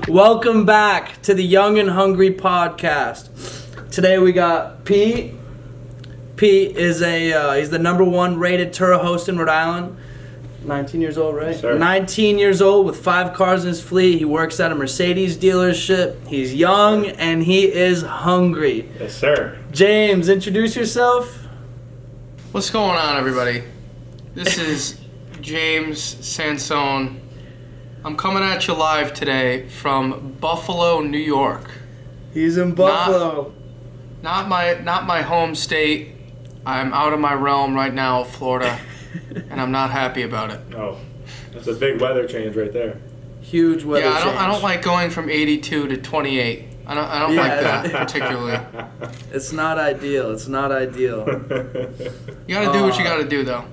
Welcome back to the Young and Hungry podcast. Today we got Pete. Pete is he's the number one rated TURO host in Rhode Island. 19 years old, right? Yes, sir. 19 years old with 5 cars in his fleet. He works at a Mercedes dealership. He's young and he is hungry. Yes, sir. James, introduce yourself. What's going on, everybody? This is James Sansone. I'm coming at you live today from Buffalo, New York. He's in Buffalo. Not my home state. I'm out of my realm right now, Florida, and I'm not happy about it. Oh, that's a big weather change right there. Huge weather change. I don't like going from 82 to 28. I don't like that particularly. It's not ideal. It's not ideal. You gotta do what you gotta do, though.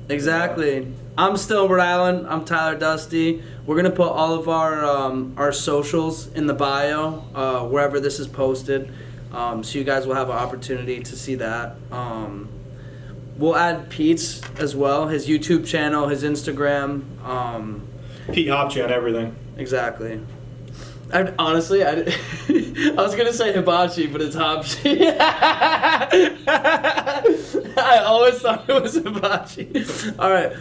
Exactly. I'm still Rhode Island. I'm Tyler Dusty. We're gonna put all of our socials in the bio wherever this is posted, so you guys will have an opportunity to see that. We'll add Pete's as well, his YouTube channel, his Instagram. Pete Habchi on everything. Exactly. Honestly, I was gonna say Habchi, but it's Habchi. I always thought it was Habchi. All right,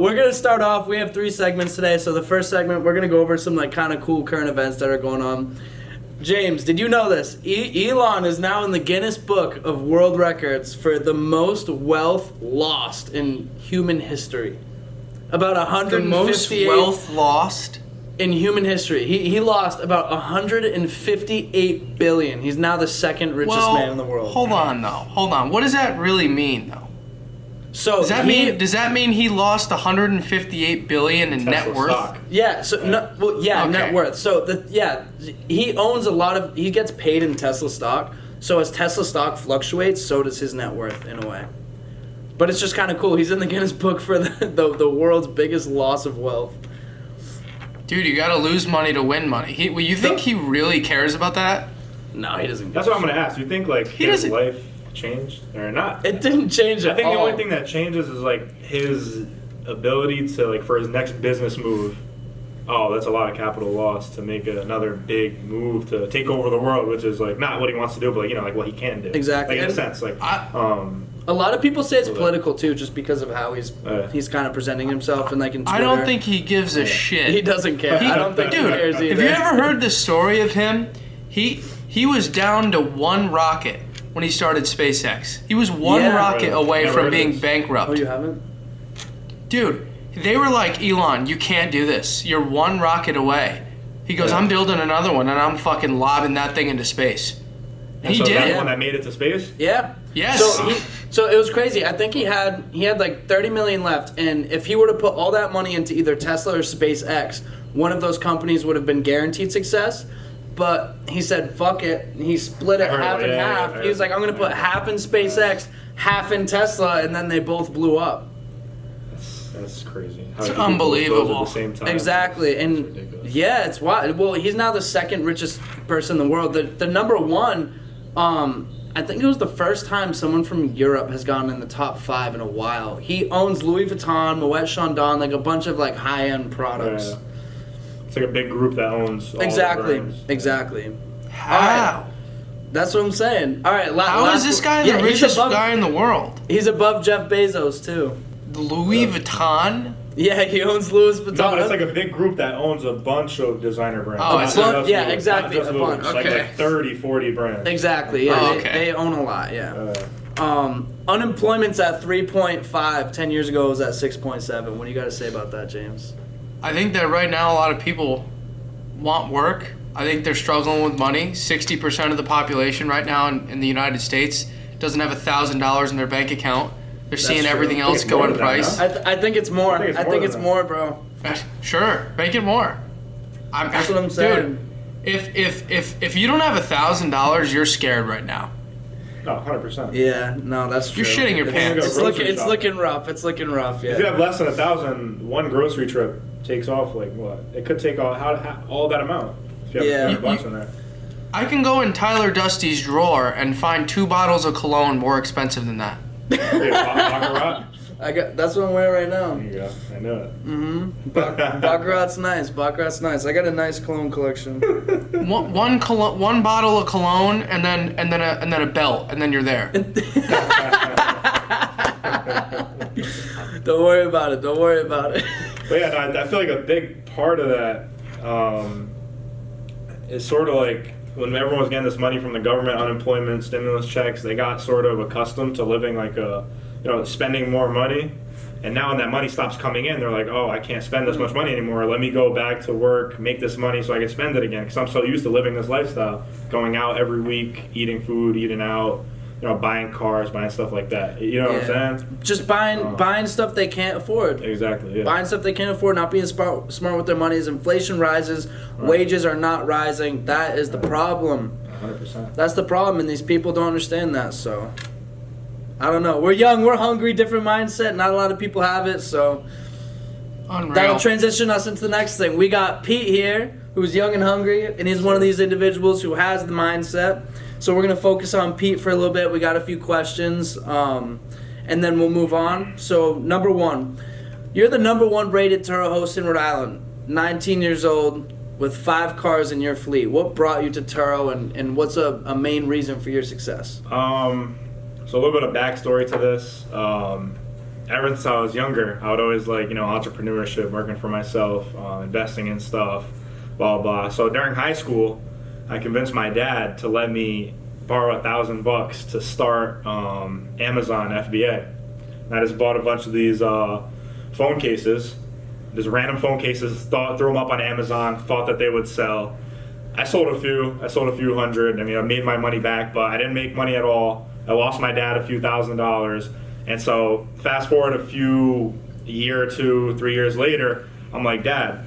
we're gonna start off. We have 3 segments today. So the first segment, we're gonna go over some kind of cool current events that are going on. James, did you know this? Elon is now in the Guinness Book of World Records for the most wealth lost in human history. About 158. The most wealth lost in human history. He lost about 158 billion. He's now the second richest man in the world. Hold on. What does that really mean, though? So does that mean he lost 158 billion in net worth? Stock. Yeah. So net worth. So he owns a lot of. He gets paid in Tesla stock. So as Tesla stock fluctuates, so does his net worth in a way. But it's just kind of cool. He's in the Guinness Book for the world's biggest loss of wealth. Dude, you gotta lose money to win money. You think he really cares about that? No, he doesn't. That's what I'm gonna ask. You think his life changed or not? It didn't change at all. I think the only thing that changes is his ability to for his next business move. Oh, that's a lot of capital loss to make another big move to take over the world, which is not what he wants to do, but what he can do. Exactly. In a sense, a lot of people say it's political too, just because of how he's kind of presenting himself and in Twitter. I don't think he gives a shit. He doesn't care. I don't think he cares either. Have you ever heard the story of him? He was down to 1 rocket when he started SpaceX. He was 1 rocket away from being bankrupt. Oh, you haven't? Dude, they were like, Elon, you can't do this. You're 1 rocket away. He goes, I'm building another one, and I'm fucking lobbing that thing into space. And he did that it. one that made it to space? Yeah. Yes. So it was crazy. I think he had 30 million left, and if he were to put all that money into either Tesla or SpaceX, one of those companies would have been guaranteed success. But he said, fuck it. And he split it half and half. He was like, I'm going to put half in SpaceX, half in Tesla, and then they both blew up. That's crazy. It's unbelievable. At the same time. Exactly. And it's wild. Well, he's now the second richest person in the world. The number one, I think it was the first time someone from Europe has gone in the top 5 in a while. He owns Louis Vuitton, Moet Chandon, a bunch of high-end products. Yeah. It's a big group that owns all exactly. the brands. Exactly. How? Right. That's what I'm saying. All right. How is this guy the richest guy in the world? He's above Jeff Bezos too. Louis Vuitton? Yeah, he owns Louis Vuitton. No, but it's a big group that owns a bunch of designer brands. Oh, it's not yeah, exactly. Not just A bunch. Louis, Okay. 30, 40 brands. Exactly. Yeah, Oh, okay. they own a lot. Yeah. Unemployment's at 3.5. 10 years ago it was at 6.7. What do you got to say about that, James? I think that right now a lot of people want work. I think they're struggling with money. 60% of the population right now in the United States doesn't have $1,000 in their bank account. They're seeing everything else go in price. I think it's more. I think it's more, bro. Sure, make it more. That's what I'm saying. Dude, if you don't have $1,000, you're scared right now. No, 100%. Yeah, no, that's true. You're shitting your pants. It's looking rough. It's looking rough. Yeah. If you have less than 1,000, one grocery trip takes off what? It could take all that amount. If you have $200 in there. I can go in Tyler Dusty's drawer and find 2 bottles of cologne more expensive than that. Baccarat? That's what I'm wearing right now. There you go. I know it. Mm-hmm. Baccarat's nice. Baccarat's nice. I got a nice cologne collection. One bottle of cologne, and then a belt, and then you're there. Don't worry about it. Don't worry about it. But yeah, no, I feel like a big part of that is sort of like when everyone was getting this money from the government, unemployment, stimulus checks, they got sort of accustomed to living like spending more money. And now when that money stops coming in, they're like, oh, I can't spend this much money anymore. Let me go back to work, make this money so I can spend it again. Because I'm so used to living this lifestyle, going out every week, eating food, eating out, buying cars, buying stuff like that. You know what I'm saying? Just buying stuff they can't afford. Exactly, yeah. Buying stuff they can't afford, not being smart with their money. As inflation rises, wages are not rising. That is the problem. 100%. That's the problem, and these people don't understand that, so... I don't know. We're young, we're hungry, different mindset. Not a lot of people have it, so... Unreal. That'll transition us into the next thing. We got Pete here, who's young and hungry, and he's one of these individuals who has the mindset. So we're going to focus on Pete for a little bit. We got a few questions, and then we'll move on. So, number one, you're the number one rated TURO host in Rhode Island, 19 years old, with 5 cars in your fleet. What brought you to TURO, and what's a main reason for your success? So a little bit of backstory to this. Ever since I was younger, I would always entrepreneurship, working for myself, investing in stuff, blah, blah, blah. So during high school, I convinced my dad to let me borrow $1,000 to start Amazon FBA. And I just bought a bunch of these phone cases, just random phone cases, threw them up on Amazon, thought that they would sell. I sold a few hundred. I mean, I made my money back, but I didn't make money at all. I lost my dad a few $1,000s. And so fast forward a year or 2, 3 years later, I'm like, Dad,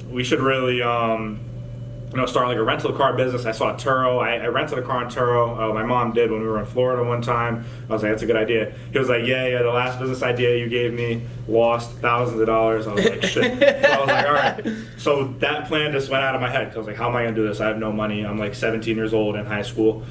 we should really start like a rental car business. I saw TURO. I rented a car on TURO. My mom did when we were in Florida one time. I was like, that's a good idea. He was like, yeah, the last business idea you gave me lost thousands of dollars. I was like, shit. So I was like, all right. So that plan just went out of my head. I was like, how am I going to do this? I have no money. I'm like 17 years old in high school.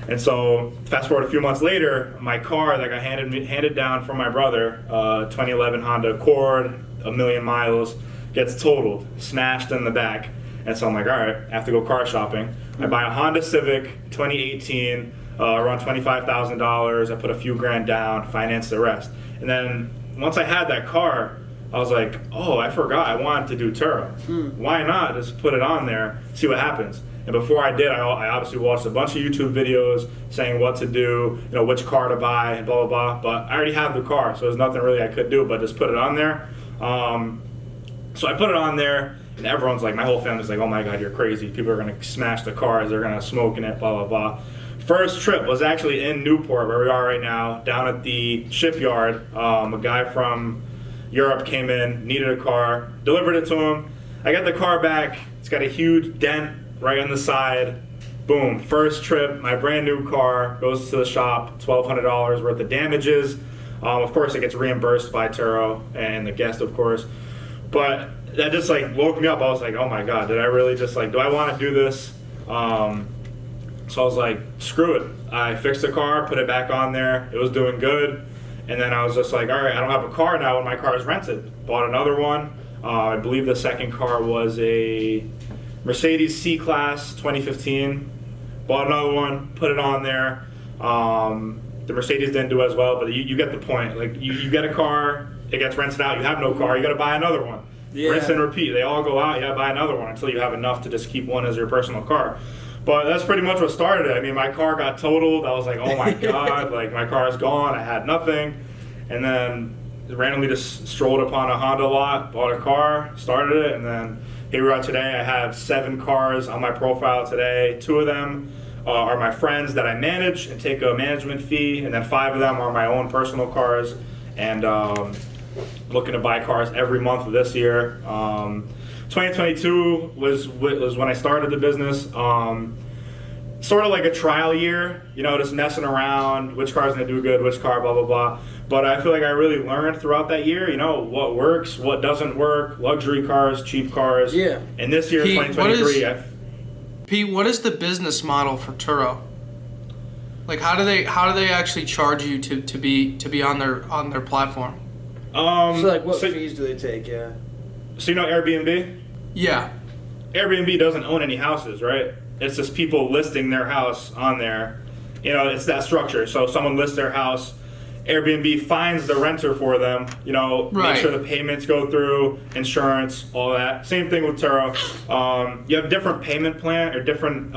And so fast forward a few months later, my car that got handed down from my brother, 2011 Honda Accord, 1 million miles, gets totaled, smashed in the back. And so I'm like, all right, I have to go car shopping. I buy a Honda Civic 2018, around $25,000. I put a few grand down, finance the rest. And then once I had that car, I was like, oh, I forgot I wanted to do TURO. Why not just put it on there, see what happens? And before I did, I obviously watched a bunch of YouTube videos saying what to do, which car to buy, and blah, blah, blah. But I already had the car, so there's nothing really I could do but just put it on there. So I put it on there, and everyone's like, my whole family's like, oh my God, you're crazy. People are going to smash the cars. They're going to smoke in it, blah, blah, blah. First trip was actually in Newport, where we are right now, down at the shipyard. A guy from Europe came in, needed a car, delivered it to him. I got the car back. It's got a huge dent right on the side. Boom, first trip, my brand new car goes to the shop, $1,200 worth of damages. Of course, it gets reimbursed by TURO and the guest, of course. But that just woke me up. I was like, oh my God, did I really just do I want to do this? So I was like, screw it. I fixed the car, put it back on there. It was doing good. And then I was just like, all right, I don't have a car now when my car is rented. Bought another one. I believe the second car was a Mercedes C-Class 2015. Bought another one, put it on there. The Mercedes didn't do as well, but you get the point. You get a car, it gets rented out, you have no car, you got to buy another one. Yeah. Rinse and repeat. They all go out, you got to buy another one until you have enough to just keep one as your personal car. But that's pretty much what started it. I mean, my car got totaled. I was like, oh my God, my car is gone. I had nothing. And then randomly just strolled upon a Honda lot, bought a car, started it, and then here we are today. I have 7 cars on my profile today. 2 of them are my friends that I manage and take a management fee, and then 5 of them are my own personal cars. And looking to buy cars every month of this year. 2022 was when I started the business. Sort of like a trial year, just messing around, which car's gonna do good, which car, blah, blah, blah. But I feel like I really learned throughout that year, what works, what doesn't work, luxury cars, cheap cars. Yeah. And this year, Pete, 2023, Pete, what is the business model for TURO? How do they actually charge you to be on their platform? So like, what fees do they take? Yeah. So you know Airbnb? Yeah. Airbnb doesn't own any houses, right? It's just people listing their house on there. You know, it's that structure. So someone lists their house, Airbnb finds the renter for them, you know, Right. make sure the payments go through, insurance, all that. Same thing with TURO. You have different payment plan or different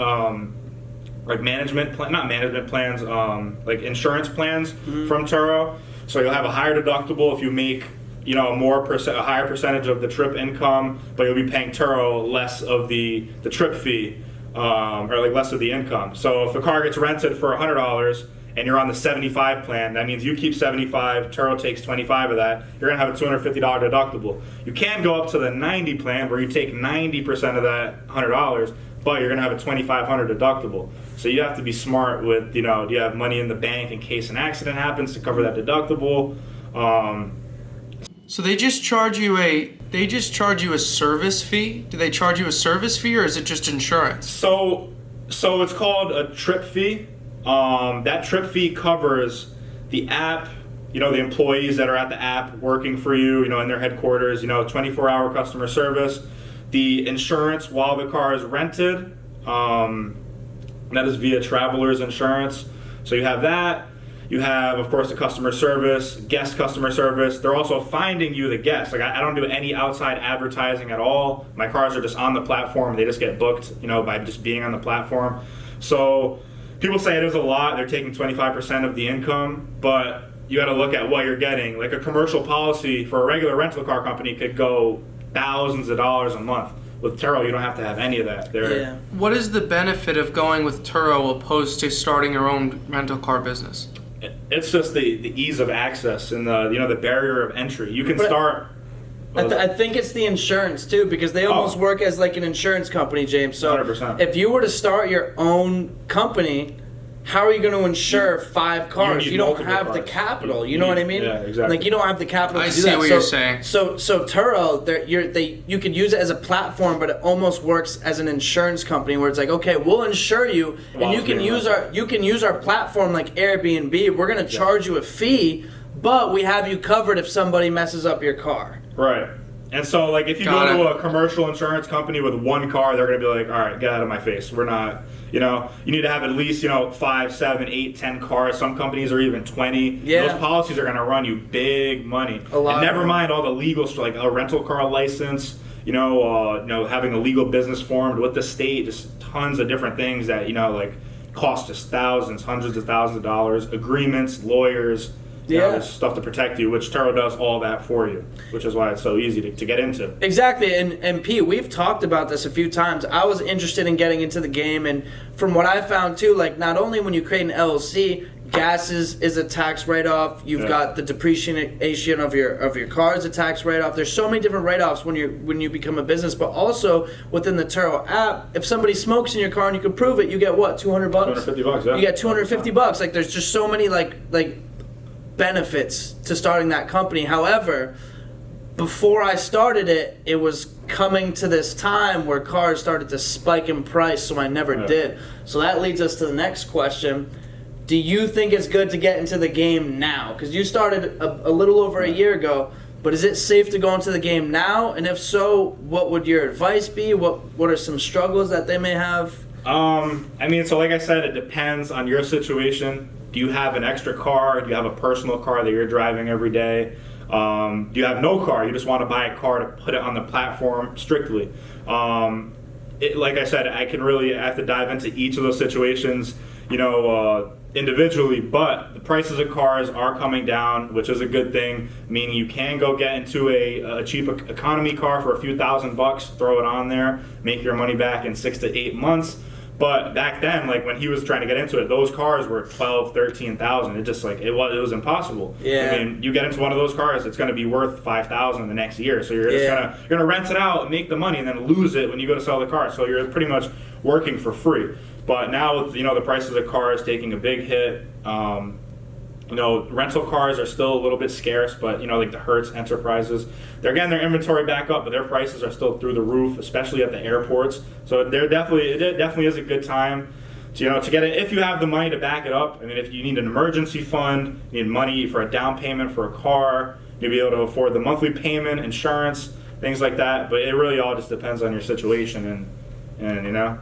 like management plan, not management plans, like insurance plans from TURO. So you'll have a higher deductible if you make, you know, a higher percentage of the trip income, but you'll be paying TURO less of the trip fee, or like less of the income. So if a car gets rented for $100 and you're on the 75 plan, that means you keep 75, TURO takes 25 of that. You're gonna have a $250 deductible. You can go up to the 90 plan where you take 90% of that $100, but you're gonna have a $2,500 deductible. So you have to be smart with, you know, do you have money in the bank in case an accident happens to cover that deductible? So they just charge you a service fee? Do they charge you a service fee, or is it just insurance? So it's called a trip fee. That trip fee covers the app, you know, the employees that are at the app working for you, you know, in their headquarters, you know, 24-hour customer service, the insurance while the car is rented, that is via traveler's insurance. So you have that. You have, of course, the customer service, guest customer service. They're also finding you the guest. Like I don't do any outside advertising at all. My cars are just on the platform. They just get booked, you know, by just being on the platform. So people say it is a lot. They're taking 25% of the income, but you got to look at what you're getting. Like a commercial policy for a regular rental car company could go thousands of dollars a month. With TURO, you don't have to have any of that. Yeah. What is the benefit of going with TURO opposed to starting your own rental car business? It's just the ease of access and the barrier of entry. You can start. I think it's the insurance too, because they almost work as like an insurance company, James. So 100%. if you were to start your own company, how are you going to insure 5 cars? You don't have the capital. You know what I mean? Yeah, exactly. Like you don't have the capital to do I see that. what you're saying. So TURO, you could use it as a platform, but it almost works as an insurance company where it's like, okay, we'll insure you, and you can use our platform like Airbnb. We're going to charge you a fee, but we have you covered if somebody messes up your car. Right. And so, like, if you go to a commercial insurance company with one car, they're going to be like, all right, get out of my face. We're not, you need to have at least, 5, 7, 8, 10 cars. Some companies are even 20. Yeah. Those policies are going to run you big money. A lot. And never mind all the legal, like a rental car license, having a legal business formed with the state, just tons of different things that, like, cost us thousands, hundreds of thousands of dollars, agreements, lawyers. There's stuff to protect you, which TURO does all that for you, which is why it's so easy to get into. Exactly, and Pete, we've talked about this a few times. I was interested in getting into the game, and from what I found too, like not only when you create an LLC, gas is a tax write-off. You've got the depreciation of your car is a tax write-off. There's so many different write-offs when you become a business, but also within the TURO app, if somebody smokes in your car and you can prove it, you get what, $200? $250, yeah. You get $250. Like there's just so many like benefits to starting that company. However, before I started it, it was coming to this time where cars started to spike in price, so I never did. So that leads us to the next question. Do you think it's good to get into the game now? Because you started a little over a year ago, but is it safe to go into the game now? And if so, what would your advice be? What are some struggles that they may have? So like I said, it depends on your situation. Do you have an extra car? Do you have a personal car that you're driving every day? Do you have no car? You just want to buy a car to put it on the platform strictly. Like I said, I have to dive into each of those situations, individually, but the prices of cars are coming down, which is a good thing, meaning you can go get into a cheap economy car for a few $1,000, throw it on there, make your money back in 6 to 8 months. But back then, like when he was trying to get into it, those cars were $12,000, $13,000. It just it was impossible. Yeah. I mean, you get into one of those cars, it's going to be worth $5,000 the next year. So you're just gonna rent it out, and make the money, and then lose it when you go to sell the car. So you're pretty much working for free. But now with the prices of cars taking a big hit, rental cars are still a little bit scarce, but like the Hertz Enterprises, they're getting their inventory back up, but their prices are still through the roof, especially at the airports. So it definitely is a good time to get it if you have the money to back it up. I mean, if you need an emergency fund, you need money for a down payment for a car, You'll be able to afford the monthly payment, insurance, things like that. But it really all just depends on your situation and you know,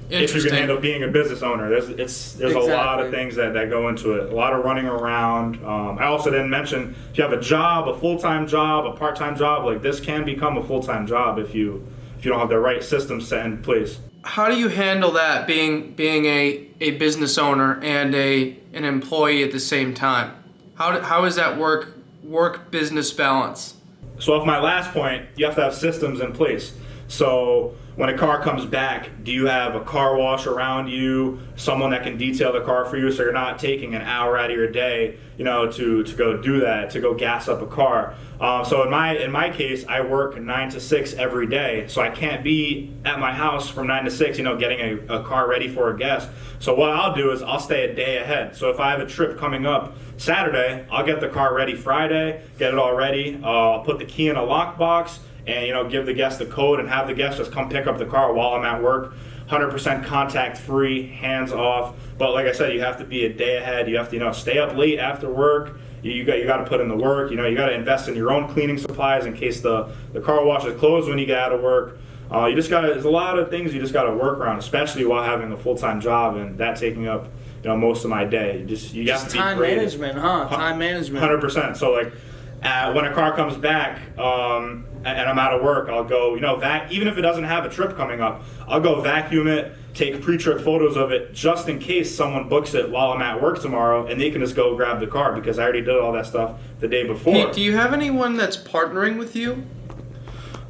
if you can handle being a business owner. There's a lot of things that go into it. A lot of running around. I also didn't mention if you have a job, a full-time job, a part-time job, like this can become a full-time job if you don't have the right system set in place. How do you handle that being a business owner and an employee at the same time? How is that work business balance? So off my last point, you have to have systems in place. So when a car comes back, do you have a car wash around you, someone that can detail the car for you, so you're not taking an hour out of your day, you know, to go do that, to go gas up a car. So in my case, I work 9 to 6 every day, so I can't be at my house from 9 to 6, you know, getting a car ready for a guest. So what I'll do is I'll stay a day ahead. So if I have a trip coming up Saturday, I'll get the car ready Friday, get it all ready. I'll put the key in a lockbox, and you know, give the guest the code and have the guest just come pick up the car while I'm at work. 100% contact free, hands off. But like I said, you have to be a day ahead. You have to, you know, stay up late after work. You got to put in the work. You know, you got to invest in your own cleaning supplies in case the car wash is closed when you get out of work. There's a lot of things you just got to work around, especially while having a full-time job and that taking up, you know, most of my day. You have to be time creative. management, huh? Time management. 100%. So like, when a car comes back and I'm out of work, I'll go, you know, even if it doesn't have a trip coming up, I'll go vacuum it, take pre-trip photos of it, just in case someone books it while I'm at work tomorrow, and they can just go grab the car because I already did all that stuff the day before. Pete, do you have anyone that's partnering with you?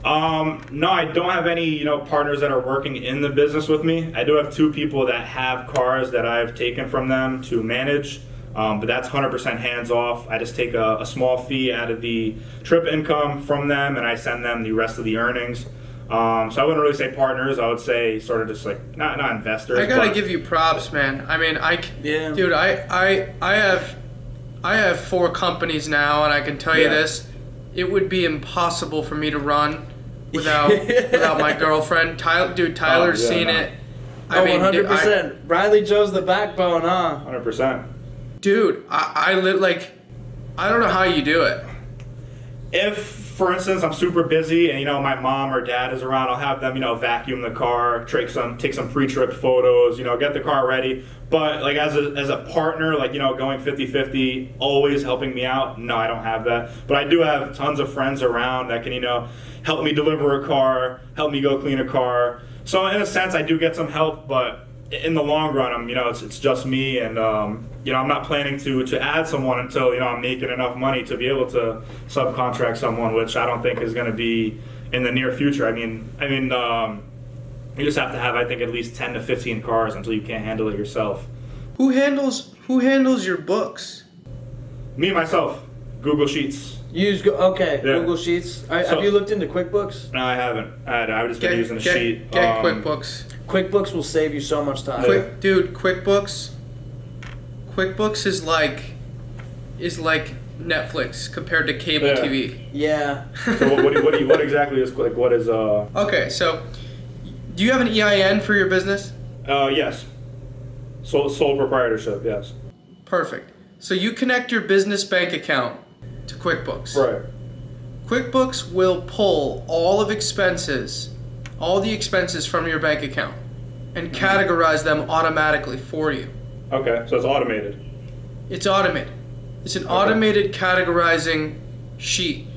No, I don't have any, you know, partners that are working in the business with me. I do have 2 people that have cars that I've taken from them to manage. But that's 100% hands off. I just take a small fee out of the trip income from them, and I send them the rest of the earnings. So I wouldn't really say partners. I would say sort of just like not investors. I gotta give you props, man. I mean, dude, I have 4 companies now, and I can tell you this: it would be impossible for me to run without my girlfriend. Tyler's seen it. I mean, 100%. Riley Joe's the backbone, huh? 100%. Dude, I live like, I don't know how you do it. If, for instance, I'm super busy and, you know, my mom or dad is around, I'll have them, you know, vacuum the car, take some pre-trip photos, you know, get the car ready. But, like, as a partner, like, you know, going 50-50, always helping me out, no, I don't have that. But I do have tons of friends around that can, you know, help me deliver a car, help me go clean a car. So, in a sense, I do get some help, but in the long run, you know, it's just me, and you know, I'm not planning to add someone until, you know, I'm making enough money to be able to subcontract someone, which I don't think is going to be in the near future. I mean, you just have to have, I think, at least 10 to 15 cars until you can't handle it yourself. Who handles your books? Me and myself, Google Sheets. Google Sheets. Have you looked into QuickBooks? No, I haven't. I've just been using a sheet. Get QuickBooks. QuickBooks will save you so much time. QuickBooks is like Netflix compared to cable TV. Yeah. So what exactly is what is Okay, so do you have an EIN for your business? Yes. Sole proprietorship, yes. Perfect. So you connect your business bank account to QuickBooks. Right. QuickBooks will pull all the expenses from your bank account and categorize them automatically for you. Okay, so it's automated. It's automated. It's an automated categorizing sheet.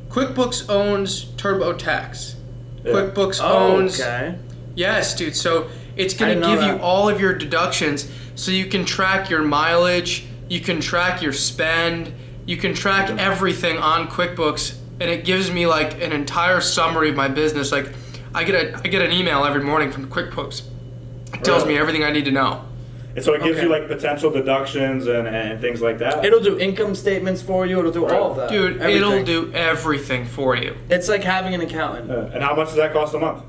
QuickBooks owns TurboTax. Yeah. QuickBooks owns... Okay. Yes, dude. So it's going to give you all of your deductions so you can track your mileage, you can track your spend, you can track everything on QuickBooks, and it gives me like an entire summary of my business. Like I get an email every morning from QuickBooks. It tells me everything I need to know. And so it gives you like potential deductions and things like that. It'll do income statements for you. It'll do all of that. Dude, everything. It'll do everything for you. It's like having an accountant. And how much does that cost a month?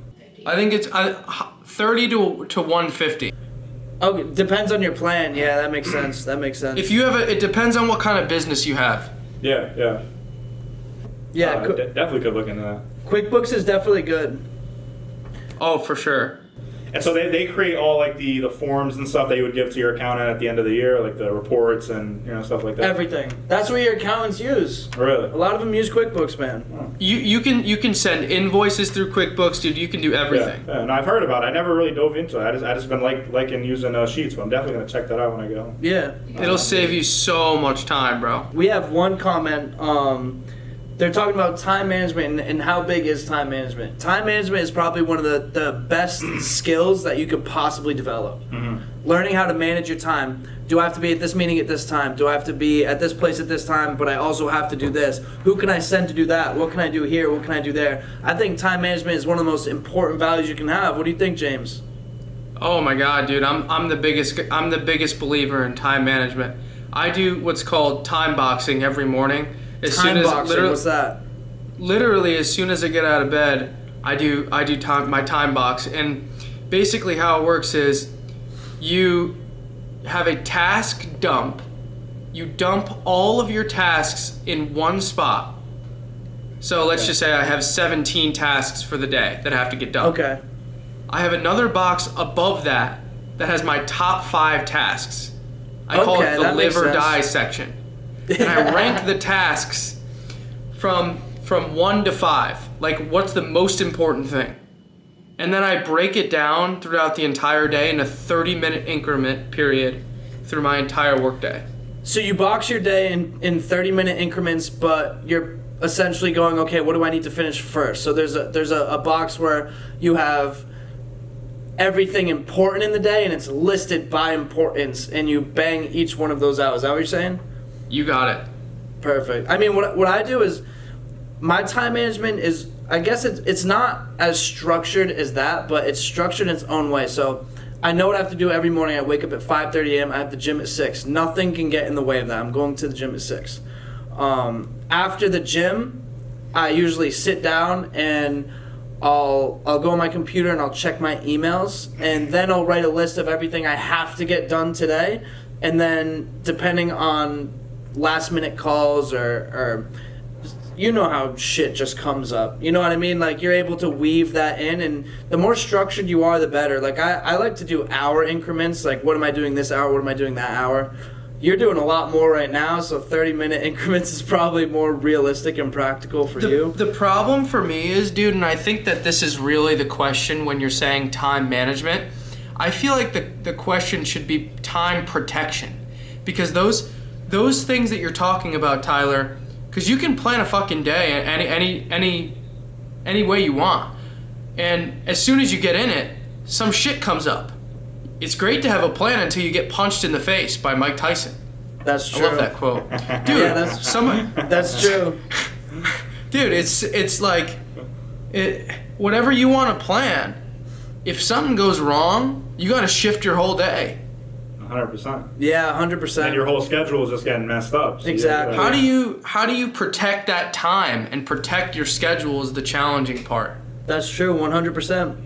I think it's 30 to 150. Oh, depends on your plan. Yeah, that makes sense. If you have it depends on what kind of business you have. Yeah. Yeah, definitely could look into that. QuickBooks is definitely good. Oh, for sure. And so they create all like the forms and stuff that you would give to your accountant at the end of the year, like the reports and stuff like that. Everything. That's what your accountants use. Really? A lot of them use QuickBooks, man. Oh. You can send invoices through QuickBooks, dude. You can do everything. Yeah, and I've heard about it. I never really dove into it. I just been liking using Sheets, but I'm definitely gonna check that out when I get home. Yeah. It'll save you so much time, bro. We have one comment. They're talking about time management and how big is time management. Time management is probably one of the best skills that you could possibly develop. Mm-hmm. Learning how to manage your time. Do I have to be at this meeting at this time? Do I have to be at this place at this time, but I also have to do this? Who can I send to do that? What can I do here? What can I do there? I think time management is one of the most important values you can have. What do you think, James? Oh my God, dude! I'm the biggest believer in time management. I do what's called time boxing every morning. What's that? Literally, as soon as I get out of bed, I do my time box, and basically how it works is you have a task dump. You dump all of your tasks in one spot. So let's just say I have 17 tasks for the day that have to get done. Okay. I have another box above that has my top 5 tasks. I call it the live or die section. And I rank the tasks from 1 to 5. Like, what's the most important thing? And then I break it down throughout the entire day in a 30-minute increment period through my entire workday. So you box your day in 30-minute increments, but you're essentially going, okay, what do I need to finish first? So there's a box where you have everything important in the day, and it's listed by importance, and you bang each one of those out. Is that what you're saying? You got it. Perfect. I mean, what I do is, my time management is, I guess it's not as structured as that, but it's structured in its own way. So I know what I have to do every morning. I wake up at 5:30 a.m. I have the gym at 6. Nothing can get in the way of that. I'm going to the gym at 6. After the gym, I usually sit down and I'll go on my computer and I'll check my emails, and then I'll write a list of everything I have to get done today. And then depending on last minute calls or you know how shit just comes up. You know what I mean? Like, you're able to weave that in, and the more structured you are, the better. Like, I like to do hour increments. Like, what am I doing this hour? What am I doing that hour? You're doing a lot more right now, so 30-minute increments is probably more realistic and practical for you. The problem for me is, dude, and I think that this is really the question when you're saying time management, I feel like the question should be time protection. Because those things that you're talking about, Tyler, because you can plan a fucking day any way you want. And as soon as you get in it, some shit comes up. It's great to have a plan until you get punched in the face by Mike Tyson. That's true. I love that quote. Dude, yeah, that's true. Dude, it's like, whatever you want to plan, if something goes wrong, you got to shift your whole day. 100%. Yeah, 100%. And your whole schedule is just getting messed up. So exactly. How do you protect that time and protect your schedule is the challenging part. That's true, 100%.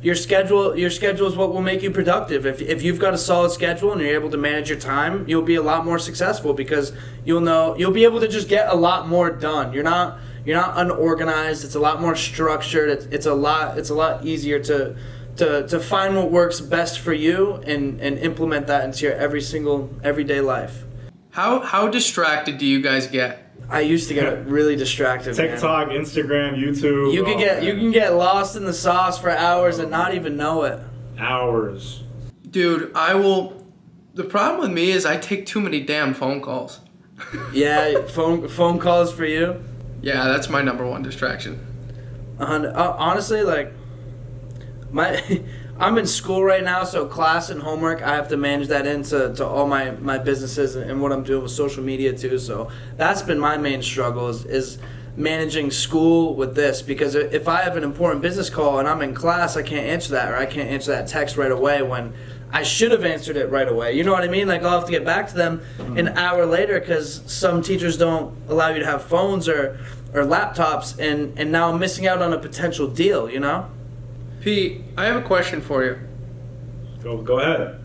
Your schedule is what will make you productive. If you've got a solid schedule and you're able to manage your time, you'll be a lot more successful because you'll be able to just get a lot more done. You're not unorganized. It's a lot more structured. It's a lot easier to find what works best for you and implement that into your everyday life. How distracted do you guys get? I used to get really distracted. TikTok, man. Instagram, YouTube. You can get lost in the sauce for hours and not even know it. Hours. Dude, the problem with me is I take too many damn phone calls. Yeah, phone calls for you? Yeah, that's my number one distraction. Honestly, like, I'm in school right now, so class and homework, I have to manage that into all my businesses and what I'm doing with social media too. So that's been my main struggle is managing school with this, because if I have an important business call and I'm in class, I can't answer that, or I can't answer that text right away when I should have answered it right away. You know what I mean? Like, I'll have to get back to them an hour later because some teachers don't allow you to have phones or laptops, and now I'm missing out on a potential deal, you know? Pete, I have a question for you. Go ahead.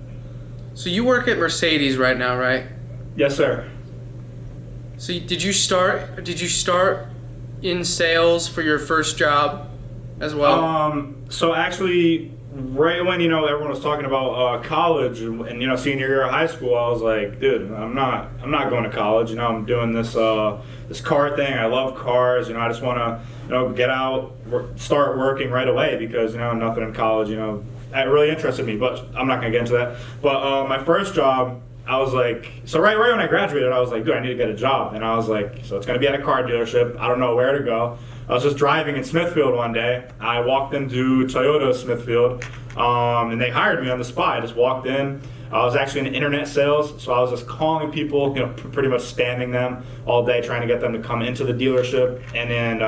So you work at Mercedes right now, right? Yes, sir. So did you start in sales for your first job as well? So actually, right when everyone was talking about college and senior year of high school, I was like, dude, I'm not going to college. I'm doing this this car thing. I love cars. I just want to get out, start working right away because nothing in college. That really interested me, but I'm not gonna get into that. But my first job, I was like, so right when I graduated, I was like, dude, I need to get a job, and I was like, so it's gonna be at a car dealership. I don't know where to go. I was just driving in Smithfield one day. I walked into Toyota Smithfield, and they hired me on the spot. I just walked in. I was actually in internet sales, so I was just calling people, pretty much spamming them all day, trying to get them to come into the dealership, and then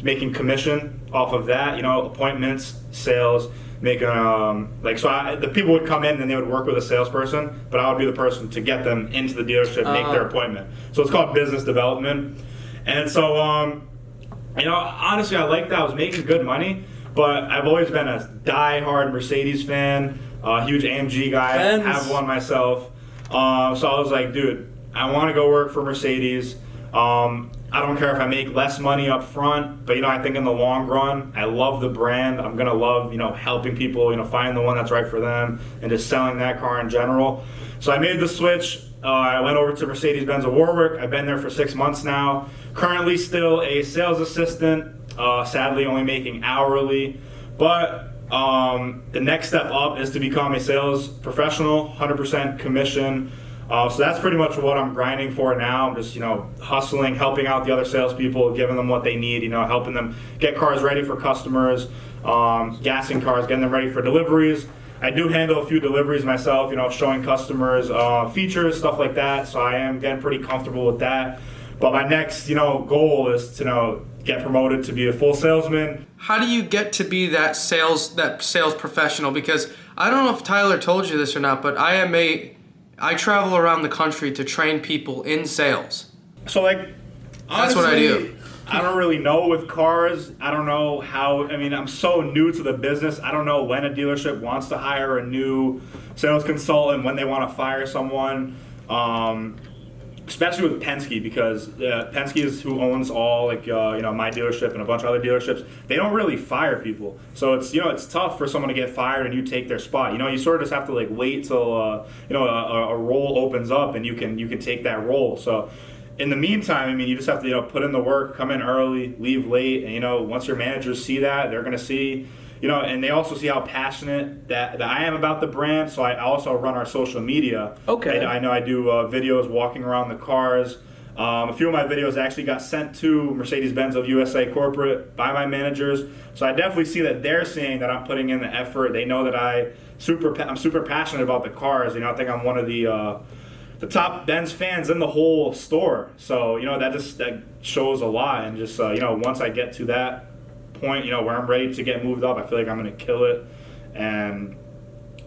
making commission off of that, appointments, sales, making the people would come in and they would work with a salesperson, but I would be the person to get them into the dealership, make their appointment. So it's called business development, and so honestly, I liked that. I was making good money, but I've always been a die-hard Mercedes fan. Huge AMG guy, have one myself. So I was like, dude, I want to go work for Mercedes. I don't care if I make less money up front, but I think in the long run, I love the brand. I'm gonna love helping people find the one that's right for them and just selling that car in general. So I made the switch. I went over to Mercedes-Benz of Warwick. I've been there for 6 months now. Currently still a sales assistant. Sadly, only making hourly, but the next step up is to become a sales professional, 100% commission. So that's pretty much what I'm grinding for now. I'm just, hustling, helping out the other salespeople, giving them what they need, helping them get cars ready for customers, gassing cars, getting them ready for deliveries. I do handle a few deliveries myself, showing customers features, stuff like that. So I am getting pretty comfortable with that. But my next, goal is to, get promoted to be a full salesman. How do you get to be that sales professional? Because I don't know if Tyler told you this or not, but I travel around the country to train people in sales. So honestly, that's what I do. I don't really know with cars. I don't know how, I'm so new to the business. I don't know when a dealership wants to hire a new sales consultant, when they want to fire someone. Especially with Penske, because Penske is who owns all my dealership and a bunch of other dealerships. They don't really fire people, so it's it's tough for someone to get fired and you take their spot. You sort of just have to wait till a role opens up and you can take that role. So in the meantime, you just have to put in the work, come in early, leave late, and once your managers see that, they're gonna see. And they also see how passionate that I am about the brand. So I also run our social media. Okay. I know I do videos walking around the cars. A few of my videos actually got sent to Mercedes-Benz of USA corporate by my managers. So I definitely see that they're seeing that I'm putting in the effort. They know that I'm super passionate about the cars. I think I'm one of the top Benz fans in the whole store. So that shows a lot. And just once I get to that point, where I'm ready to get moved up, I feel like I'm going to kill it. And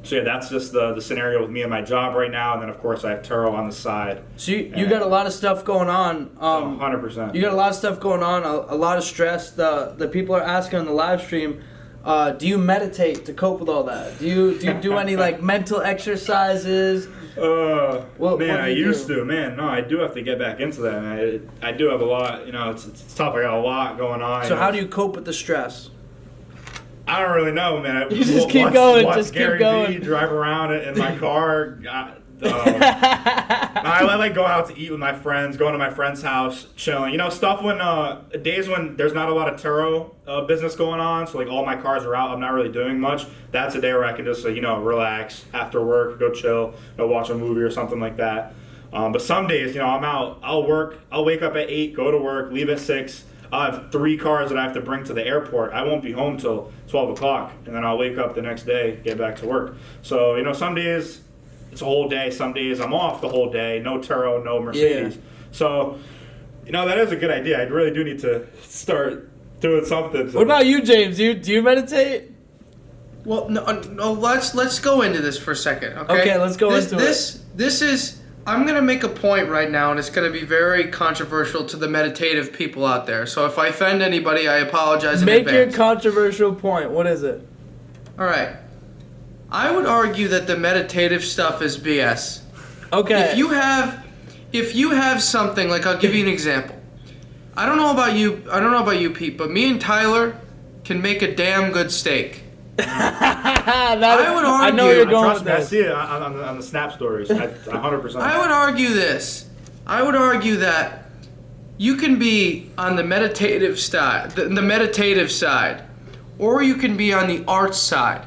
so that's just the scenario with me and my job right now. And then of course I have TURO on the side. So you got a lot of stuff going on. 100%. You got a lot of stuff going on, a lot of stress. The people are asking on the live stream, do you meditate to cope with all that? Do you do any mental exercises? I used to. No, I do have to get back into that, man. I do have a lot, it's tough. I got a lot going on. So how do you cope with the stress? I don't really know, man. You just keep going. Watch Gary Vee drive around in my car. I go out to eat with my friends, going to my friend's house, chilling. Stuff when days when there's not a lot of TURO business going on, so all my cars are out, I'm not really doing much. That's a day where I can just relax after work, go chill, go watch a movie or something like that. But some days, I'm out, I'll work, I'll wake up at 8, go to work, leave at 6. I have 3 cars that I have to bring to the airport. I won't be home till 12 o'clock, and then I'll wake up the next day, get back to work. So, some days it's a whole day. Some days I'm off the whole day. No TURO, no Mercedes. Yeah. So, that is a good idea. I really do need to start doing something. What about you, James? Do you meditate? Well, no. Let's go into this for a second. Okay, let's go into it. This is. I'm gonna make a point right now, and it's gonna be very controversial to the meditative people out there. So if I offend anybody, I apologize in advance. Make your controversial point. What is it? All right. I would argue that the meditative stuff is BS. Okay. If you have something, I'll give you an example. I don't know about you, Pete, but me and Tyler can make a damn good steak. I would argue. I know you're going Trust with me, I this. see it on the Snap stories. 100%. I would argue this. I would argue that you can be on the meditative side, the meditative side, or you can be on the arts side.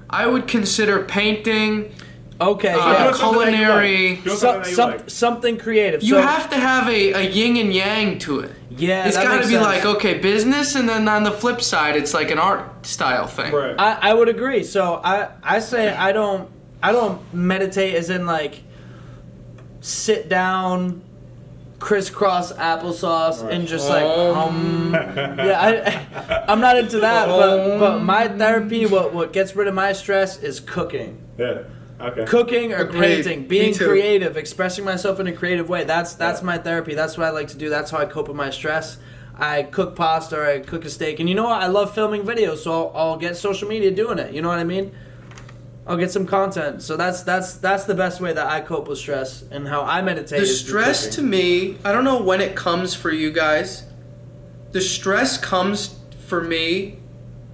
I would consider painting, Okay, culinary. something creative. You So- have to have a yin and yang to it. Yeah, It's that got to makes be sense. like, okay, business, and then on the flip side, it's like an art style thing. Right. I would agree. So I say I don't meditate as in like sit down, crisscross applesauce and just like yeah, I'm not into that. But my therapy, what gets rid of my stress is cooking. Yeah. Okay. Cooking or Agreed. painting, being Me too. creative, expressing myself in a creative way. That's my therapy. That's what I like to do. That's how I cope with my stress. I cook pasta or I cook a steak. And you know what? I love filming videos, so I'll get social media doing it. You know what I mean? I'll get some content. So that's the best way that I cope with stress and how I meditate. The is through stress cooking. to me, I don't know when it comes for you guys. The stress comes for me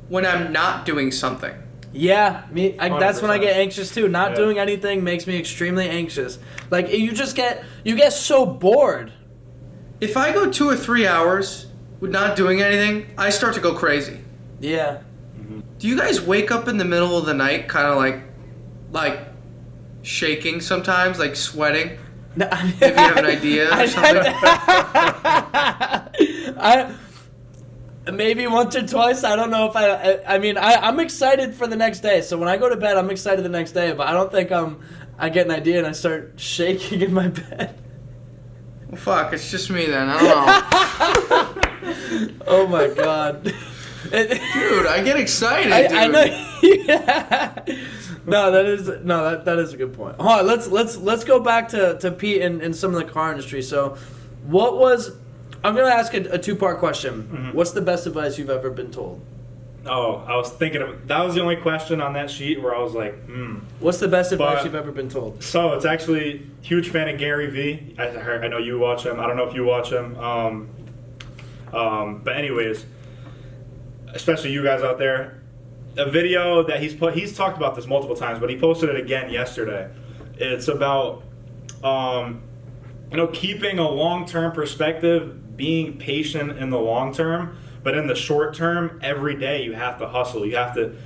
when I'm not doing something. Yeah, that's when I 100%. get anxious too. Not Yeah. doing anything makes me extremely anxious. Like you get so bored. If I go 2 or 3 hours with not doing anything, I start to go crazy. Yeah. Do you guys wake up in the middle of the night kind of like shaking sometimes, like sweating? Maybe you have an idea or something? Maybe once or twice. I don't know if I mean, I'm excited for the next day. So when I go to bed, I'm excited the next day. But I don't think I get an idea and I start shaking in my bed. Well, fuck, it's just me then. I don't know. Oh my god, Dude, I get excited, dude. I know. Yeah. No, that is a good point. Hold on, let's go back to Pete and some of the car industry. So, what was? I'm gonna ask a 2-part question. Mm-hmm. What's the best advice you've ever been told? Oh, I was thinking that was the only question on that sheet where I was like, What's the best advice But- you've ever been told? So it's actually huge fan of Gary Vee. I know you watch him. I don't know if you watch him. But anyways, especially you guys out there, a video that he's talked about this multiple times, but he posted it again yesterday. It's about keeping a long-term perspective, being patient in the long term, but in the short term, every day you have to hustle. You have to,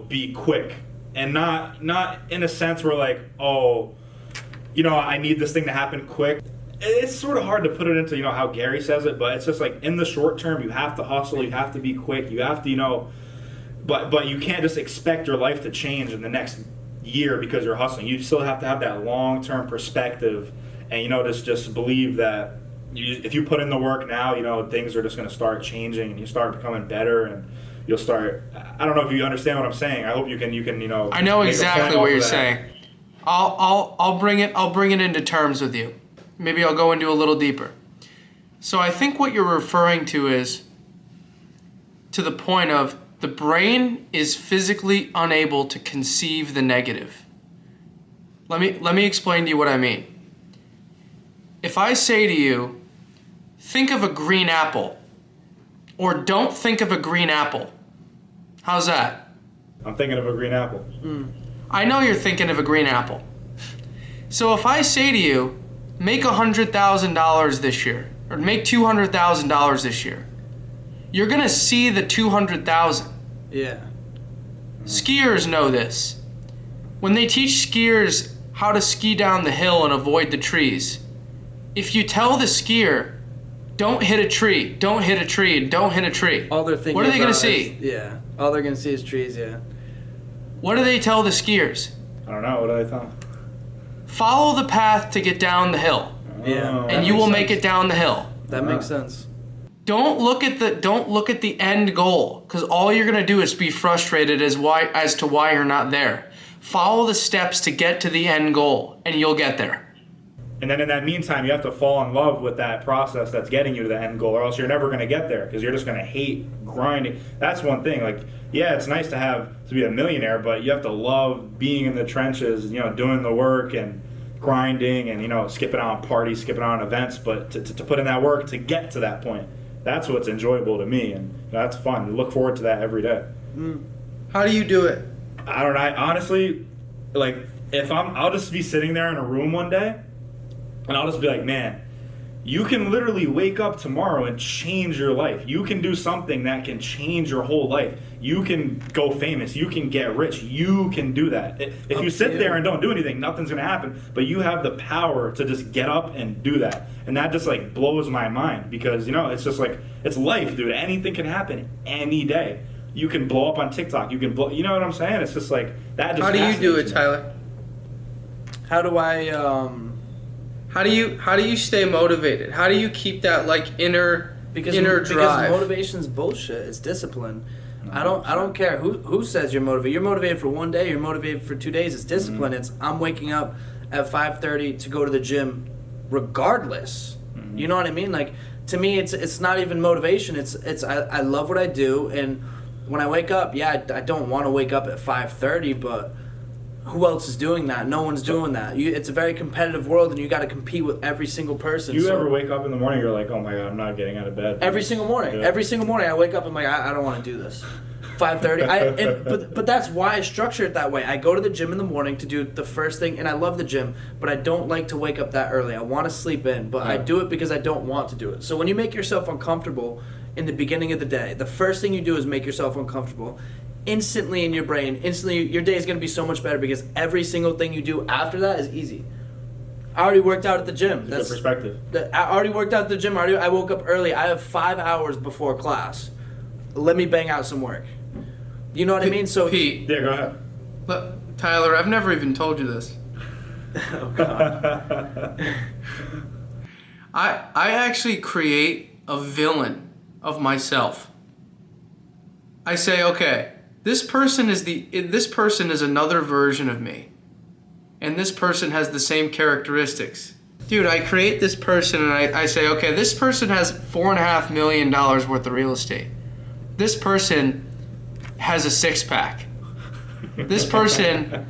be quick, and not in a sense where like, I need this thing to happen quick. It's sort of hard to put it into how Gary says it, but it's just like in the short term you have to hustle, you have to be quick, you have to but you can't just expect your life to change in the next year because you're hustling. You still have to have that long-term perspective, and just believe that if you put in the work now, things are just going to start changing, and you start becoming better, and you'll start. I don't know if you understand what I'm saying. I hope you can. I know make a exactly point what off you're of that. saying. I'll bring it into terms with you. Maybe I'll go into a little deeper. So I think what you're referring to is to the point of the brain is physically unable to conceive the negative. Let me explain to you what I mean. If I say to you, think of a green apple, or don't think of a green apple, how's that? I'm thinking of a green apple. I know you're thinking of a green apple. So if I say to you, make $100,000 this year, or make $200,000 this year, you're gonna see the 200,000. Yeah. Skiers know this. When they teach skiers how to ski down the hill and avoid the trees, if you tell the skier, don't hit a tree, don't hit a tree, and don't hit a tree, All they're thinking. what are they gonna about see? Yeah. All they're gonna see is trees. Yeah. What do they tell the skiers? I don't know. What do I thought? Follow the path to get down the hill, Yeah. and you will make it down the hill. That makes sense. Don't look at the end goal, because all you're gonna do is be frustrated as to why you're not there. Follow the steps to get to the end goal, and you'll get there. And then in that meantime, you have to fall in love with that process that's getting you to the end goal, or else you're never going to get there because you're just going to hate grinding. That's one thing. Like, yeah, it's nice to be a millionaire, but you have to love being in the trenches, doing the work and grinding and, skipping out on parties, skipping out on events, but to put in that work to get to that point. That's what's enjoyable to me, and that's fun. I look forward to that every day. How do you do it? I don't know. Honestly, like, I'll just be sitting there in a room one day, and I'll just be like, man, you can literally wake up tomorrow and change your life. You can do something that can change your whole life. You can go famous. You can get rich. You can do that. If you sit there and don't do anything, nothing's going to happen. But you have the power to just get up and do that. And that just, like, blows my mind because, you know, it's just like, it's life, dude. Anything can happen any day. You can blow up on TikTok. You can blow, you know what I'm saying? It's just like, that just How do you do it, fascinates me. Tyler? How do I How do you stay motivated? How do you keep that like inner drive? Because motivation's bullshit. It's discipline. I don't care who says you're motivated. You're motivated for one day. You're motivated for 2 days. It's discipline. It's I'm waking up at 5:30 to go to the gym, regardless. You know what I mean? Like, to me, it's not even motivation. It's I love what I do, and when I wake up, yeah, I don't want to wake up at 5:30, but who else is doing that? No one's doing that. It's a very competitive world, and you got to compete with every single person. You ever wake up in the morning, you're like, oh my God, I'm not getting out of bed. Every single morning. Yeah. Every single morning I wake up and I'm like, I don't want to do this. 5:30. But that's why I structure it that way. I go to the gym in the morning to do the first thing, and I love the gym, but I don't like to wake up that early. I want to sleep in, but I do it because I don't want to do it. So when you make yourself uncomfortable in the beginning of the day, the first thing you do is make yourself uncomfortable. Instantly in your brain, your day is going to be so much better because every single thing you do after that is easy. I already worked out at the gym. That's good perspective. I already worked out at the gym. I woke up early. I have 5 hours before class. Let me bang out some work. You know what I mean? So Pete. Yeah, go ahead. Look, Tyler, I've never even told you this. Oh God. I actually create a villain of myself. I say, okay, this person is another version of me. And this person has the same characteristics. Dude, I create this person and I say, okay, this person has $4.5 million worth of real estate. This person has a six-pack. This person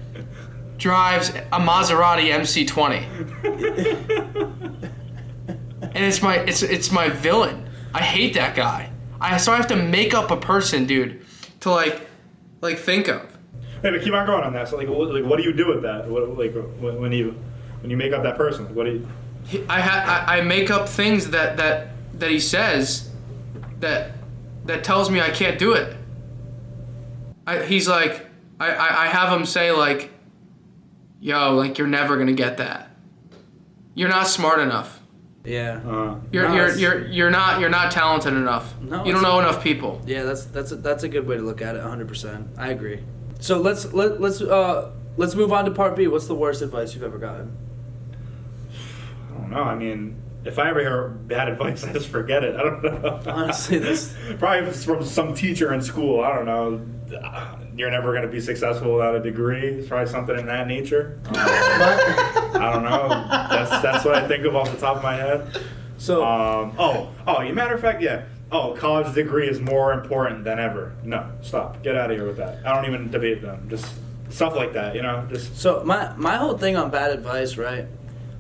drives a Maserati MC20. And it's my villain. I hate that guy. So I have to make up a person, dude, to like think of. Hey, but keep on going on that. So, what do you do with that? When you make up that person, what do you? I make up things that he says that tells me I can't do it. He's like, I have him say like, yo, like you're never gonna get that. You're not smart enough. Yeah. You're not talented enough. No, you don't know enough people. Yeah, that's a good way to look at it. 100%. I agree. So let's move on to part B. What's the worst advice you've ever gotten? I don't know. I mean, if I ever hear bad advice, I just forget it. I don't know. Honestly, this probably from some teacher in school. I don't know. You're never going to be successful without a degree. It's probably something in that nature. I don't know. That's what I think of off the top of my head. So Matter of fact, yeah. Oh, college degree is more important than ever. No, stop. Get out of here with that. I don't even debate them. Just stuff like that, you know. Just So my whole thing on bad advice, right?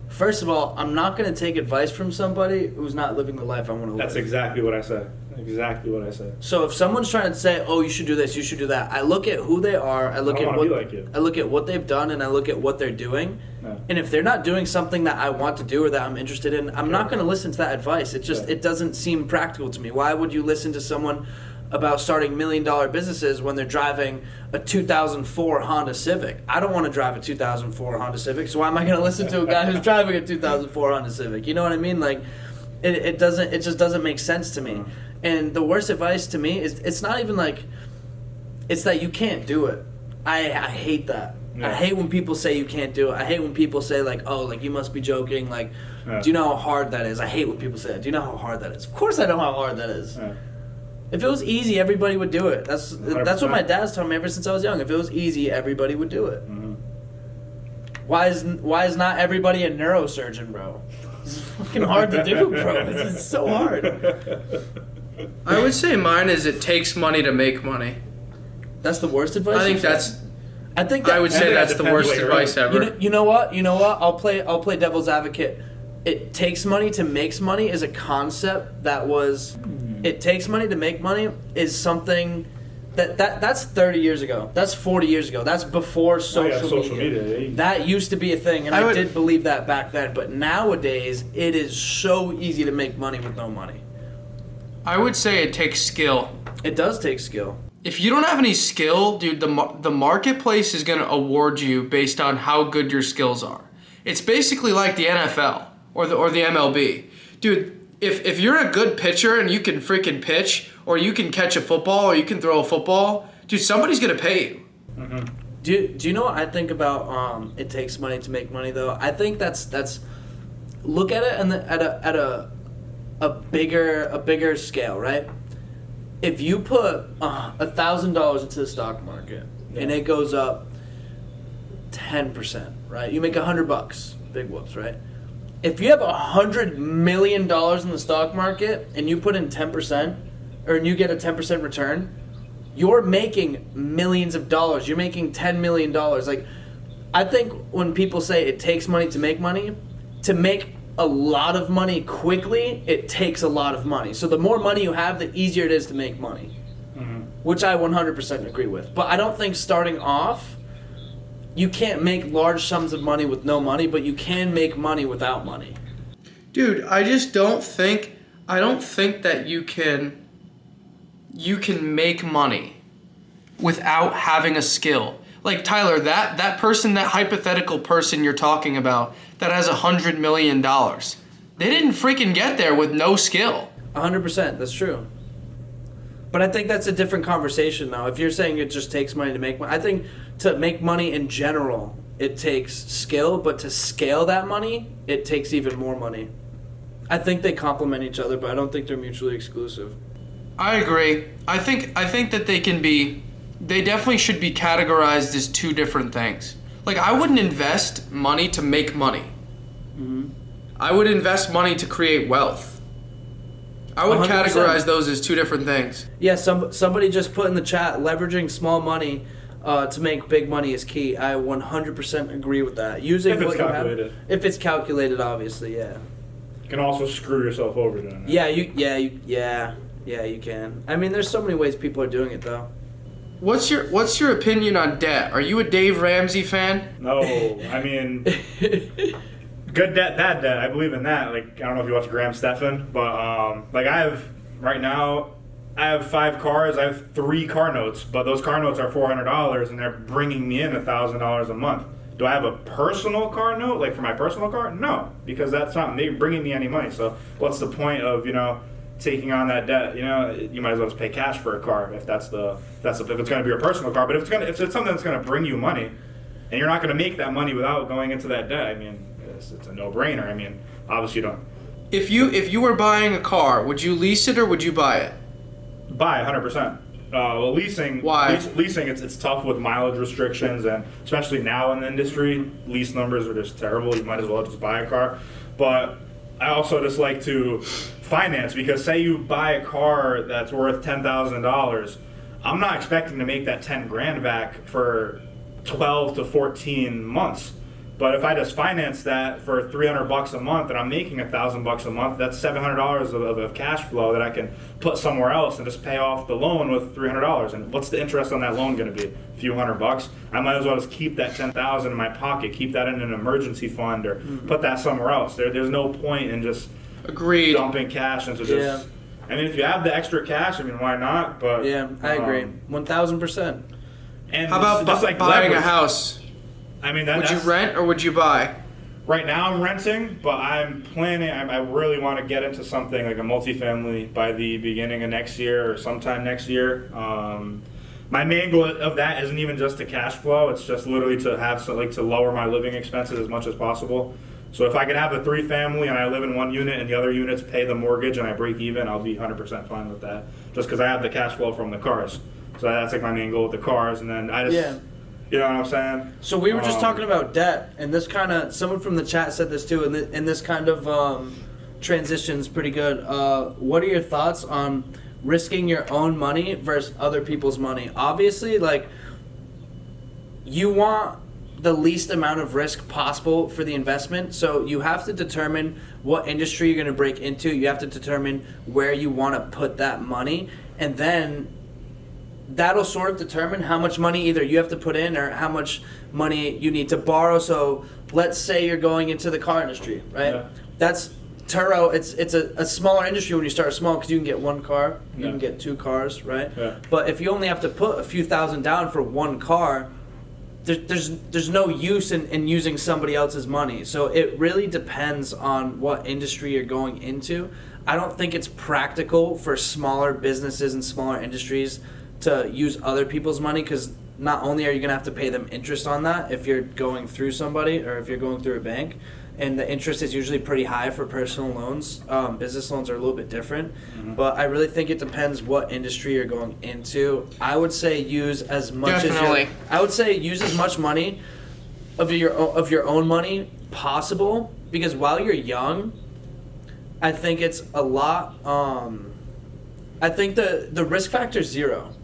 First of all, I'm not going to take advice from somebody who's not living the life I want to live. that's exactly what I said. Exactly what I said. So if someone's trying to say, "Oh, you should do this, you should do that," I look at who they are. I look I don't at wanna what be like you. I look at what they've done, and I look at what they're doing. Yeah. And if they're not doing something that I want to do or that I'm interested in, I'm not going to listen to that advice. It doesn't seem practical to me. Why would you listen to someone about starting $1 million businesses when they're driving a 2004 Honda Civic? I don't want to drive a 2004 Honda Civic, so why am I going to listen to a guy who's driving a 2004 Honda Civic? You know what I mean? Like, it just doesn't make sense to me. And the worst advice to me is it's not even like it's that you can't do it. I hate that. Yeah. I hate when people say you can't do it. I hate when people say like, oh, like you must be joking. Like, Yeah. do you know how hard that is? I hate when people say that. Do you know how hard that is? Of course I know how hard that is. Yeah. If it was easy, everybody would do it. That's 100%. what my dad's told me ever since I was young. If it was easy, everybody would do it. Mhm. Why is not everybody a neurosurgeon, bro? It's fucking hard to do, bro. It's so hard. I would say mine is it takes money to make money. That's the worst advice. I think you've that's. had? I think that, I would say that that's the depends worst what you're advice in. ever. You know what? I'll play devil's advocate. It takes money to make money is a concept that was. It takes money to make money is something That's 30 years ago. That's 40 years ago. That's before social media. That used to be a thing, and I did believe that back then. But nowadays, it is so easy to make money with no money. I would say it takes skill. It does take skill. If you don't have any skill, dude, the marketplace is going to award you based on how good your skills are. It's basically like the NFL or the MLB. Dude, if you're a good pitcher and you can freaking pitch, or you can catch a football, or you can throw a football, dude, somebody's going to pay you. Mm-hmm. Do you know what I think about it takes money to make money, though? I think that's look at it at a bigger scale, right? If you put $1,000 into the stock market and it goes up 10%, right? You make $100, big whoops, right? If you have $100 million in the stock market and you put in 10%, or you get a 10% return, you're making millions of dollars. You're making $10 million. Like, I think when people say it takes money, to make a lot of money quickly, it takes a lot of money. So the more money you have, the easier it is to make money, which I 100% agree with. But I don't think starting off, you can't make large sums of money with no money, but you can make money without money. Dude, I don't think that you can make money without having a skill. Like, Tyler, that person, that hypothetical person you're talking about that has $100 million, they didn't freaking get there with no skill. 100%, that's true. But I think that's a different conversation, though. If you're saying it just takes money to make money, I think to make money in general, it takes skill, but to scale that money, it takes even more money. I think they complement each other, but I don't think they're mutually exclusive. I agree. I think that they definitely should be categorized as two different things. Like, I wouldn't invest money to make money. Mm-hmm. I would invest money to create wealth. I would 100%. Categorize those as two different things. Yeah, somebody just put in the chat, leveraging small money to make big money is key. I 100% agree with that. Using if it's calculated. If it's calculated, obviously, yeah. You can also screw yourself over doing it. Yeah, you can. I mean, there's so many ways people are doing it, though. What's your opinion on debt? Are you a Dave Ramsey fan? No, I mean, good debt, bad debt. I believe in that. Like, I don't know if you watch Graham Stephan, but like I have 5 cars. I have 3 car notes, but those car notes are $400, and they're bringing me in $1,000 a month. Do I have a personal car note, like for my personal car? No, because that's not bringing me any money. So what's the point of taking on that debt? You might as well just pay cash for a car if if it's going to be your personal car. But if it's something that's going to bring you money, and you're not going to make that money without going into that debt, I mean, it's a no-brainer. I mean, obviously you don't. If you were buying a car, would you lease it or would you buy it? Buy 100%. Well, leasing. Why? Leasing, it's tough with mileage restrictions, and especially now in the industry, lease numbers are just terrible. You might as well just buy a car. But I also just like to finance, because say you buy a car that's worth $10,000, I'm not expecting to make that 10 grand back for 12 to 14 months. But if I just finance that for $300 a month and I'm making $1,000 a month, that's $700 of cash flow that I can put somewhere else and just pay off the loan with $300. And what's the interest on that loan going to be? A few $100. I might as well just keep that $10,000 in my pocket, keep that in an emergency fund, or put that somewhere else. There's no point in just dumping cash into just. I mean, if you have the extra cash, I mean, why not? But yeah, I agree, 1,000%. And how about just like buying leverage. A house? I mean, would you rent or would you buy? Right now I'm renting, but I'm planning. I really want to get into something like a multifamily by the beginning of next year or sometime next year. My main goal of that isn't even just to cash flow. It's just literally to have to lower my living expenses as much as possible. So if I can have a 3-family and I live in one unit and the other units pay the mortgage and I break even, I'll be 100% fine with that. Just because I have the cash flow from the cars. So that's like my main goal with the cars, and then I just. Yeah. You know what I'm saying? So we were just talking about debt, and this kind of, someone from the chat said this too, and this kind of transition's pretty good. What are your thoughts on risking your own money versus other people's money? Obviously, like, you want the least amount of risk possible for the investment, so you have to determine what industry you're going to break into. You have to determine where you want to put that money, and then that'll sort of determine how much money either you have to put in or how much money you need to borrow. So let's say you're going into the car industry, right? Yeah. That's TURO. It's a smaller industry when you start small because you can get one car, you can get 2 cars, right? Yeah. But if you only have to put a few thousand down for one car, there's no use in using somebody else's money. So it really depends on what industry you're going into. I don't think it's practical for smaller businesses and smaller industries to use other people's money, because not only are you going to have to pay them interest on that if you're going through somebody or if you're going through a bank, and the interest is usually pretty high for personal loans. Business loans are a little bit different, but I really think it depends what industry you're going into. I would say use as much Definitely. I would say use as much money of your own money possible, because while you're young, I think it's a lot. I think the risk factor is 0.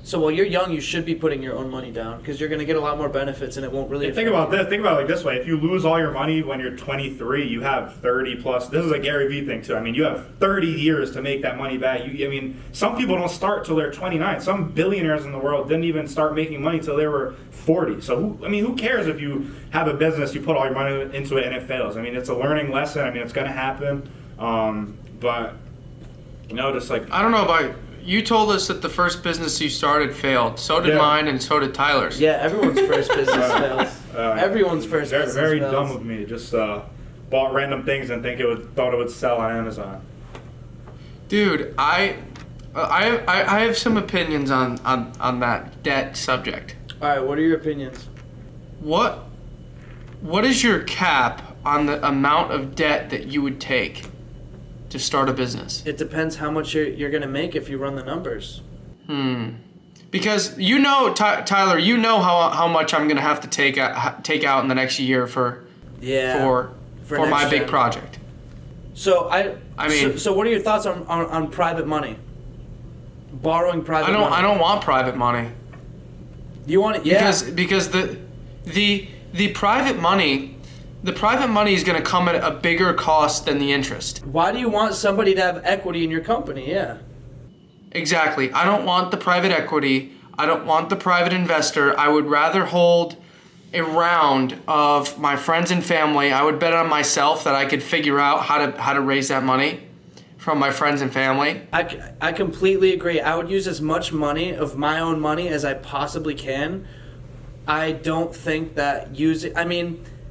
So while you're young, you should be putting your own money down because you're going to get a lot more benefits, and it won't really. Think about this. Think about it like this way: if you lose all your money when you're 23, you have 30 plus. This is a Gary Vee thing too. I mean, you have 30 years to make that money back. I mean, some people don't start till they're 29. Some billionaires in the world didn't even start making money till they were 40. So who cares if you have a business, you put all your money into it and it fails? I mean, it's a learning lesson. I mean, it's going to happen. But just like I don't know about you. Told us that the first business you started failed. So did mine, and so did Tyler's. Yeah, everyone's first business fails. Everyone's first business very fails. dumb of me. Just bought random things and thought it would sell on Amazon. Dude, I have some opinions on that debt subject. All right, what are your opinions? What is your cap on the amount of debt that you would take to start a business? It depends how much you're going to make if you run the numbers. Because Tyler, you know how much I'm going to have to take out in the next year for my next big gen. project. So I mean, so what are your thoughts on private money? Borrowing private money. I don't want private money. You want it? Yeah. Because the private money. The private money is going to come at a bigger cost than the interest. Why do you want somebody to have equity in your company? Yeah. Exactly. I don't want the private equity. I don't want the private investor. I would rather hold a round of my friends and family. I would bet on myself that I could figure out how to raise that money from my friends and family. I completely agree. I would use as much money of my own money as I possibly can. I don't think that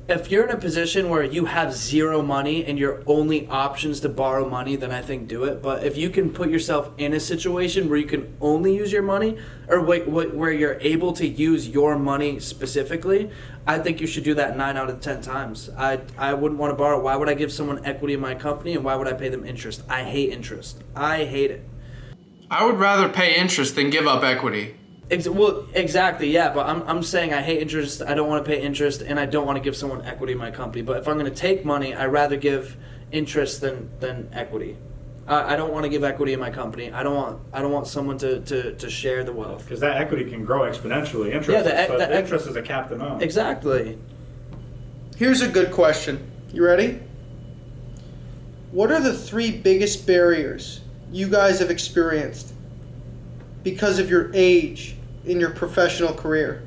if you're in a position where you have 0 money and your only options to borrow money, then I think do it. But if you can put yourself in a situation where you can only use your money, or where you're able to use your money specifically, I think you should do that 9 out of 10 times. I wouldn't want to borrow. Why would I give someone equity in my company, and why would I pay them interest? I hate interest. I hate it. I would rather pay interest than give up equity. Well, exactly, yeah, but I'm saying I hate interest, I don't want to pay interest, and I don't want to give someone equity in my company. But if I'm going to take money, I'd rather give interest than equity. I don't want to give equity in my company. I don't want someone to share the wealth. Because that equity can grow exponentially. Interest is a capped amount. Exactly. Here's a good question. You ready? What are the 3 biggest barriers you guys have experienced because of your age in your professional career?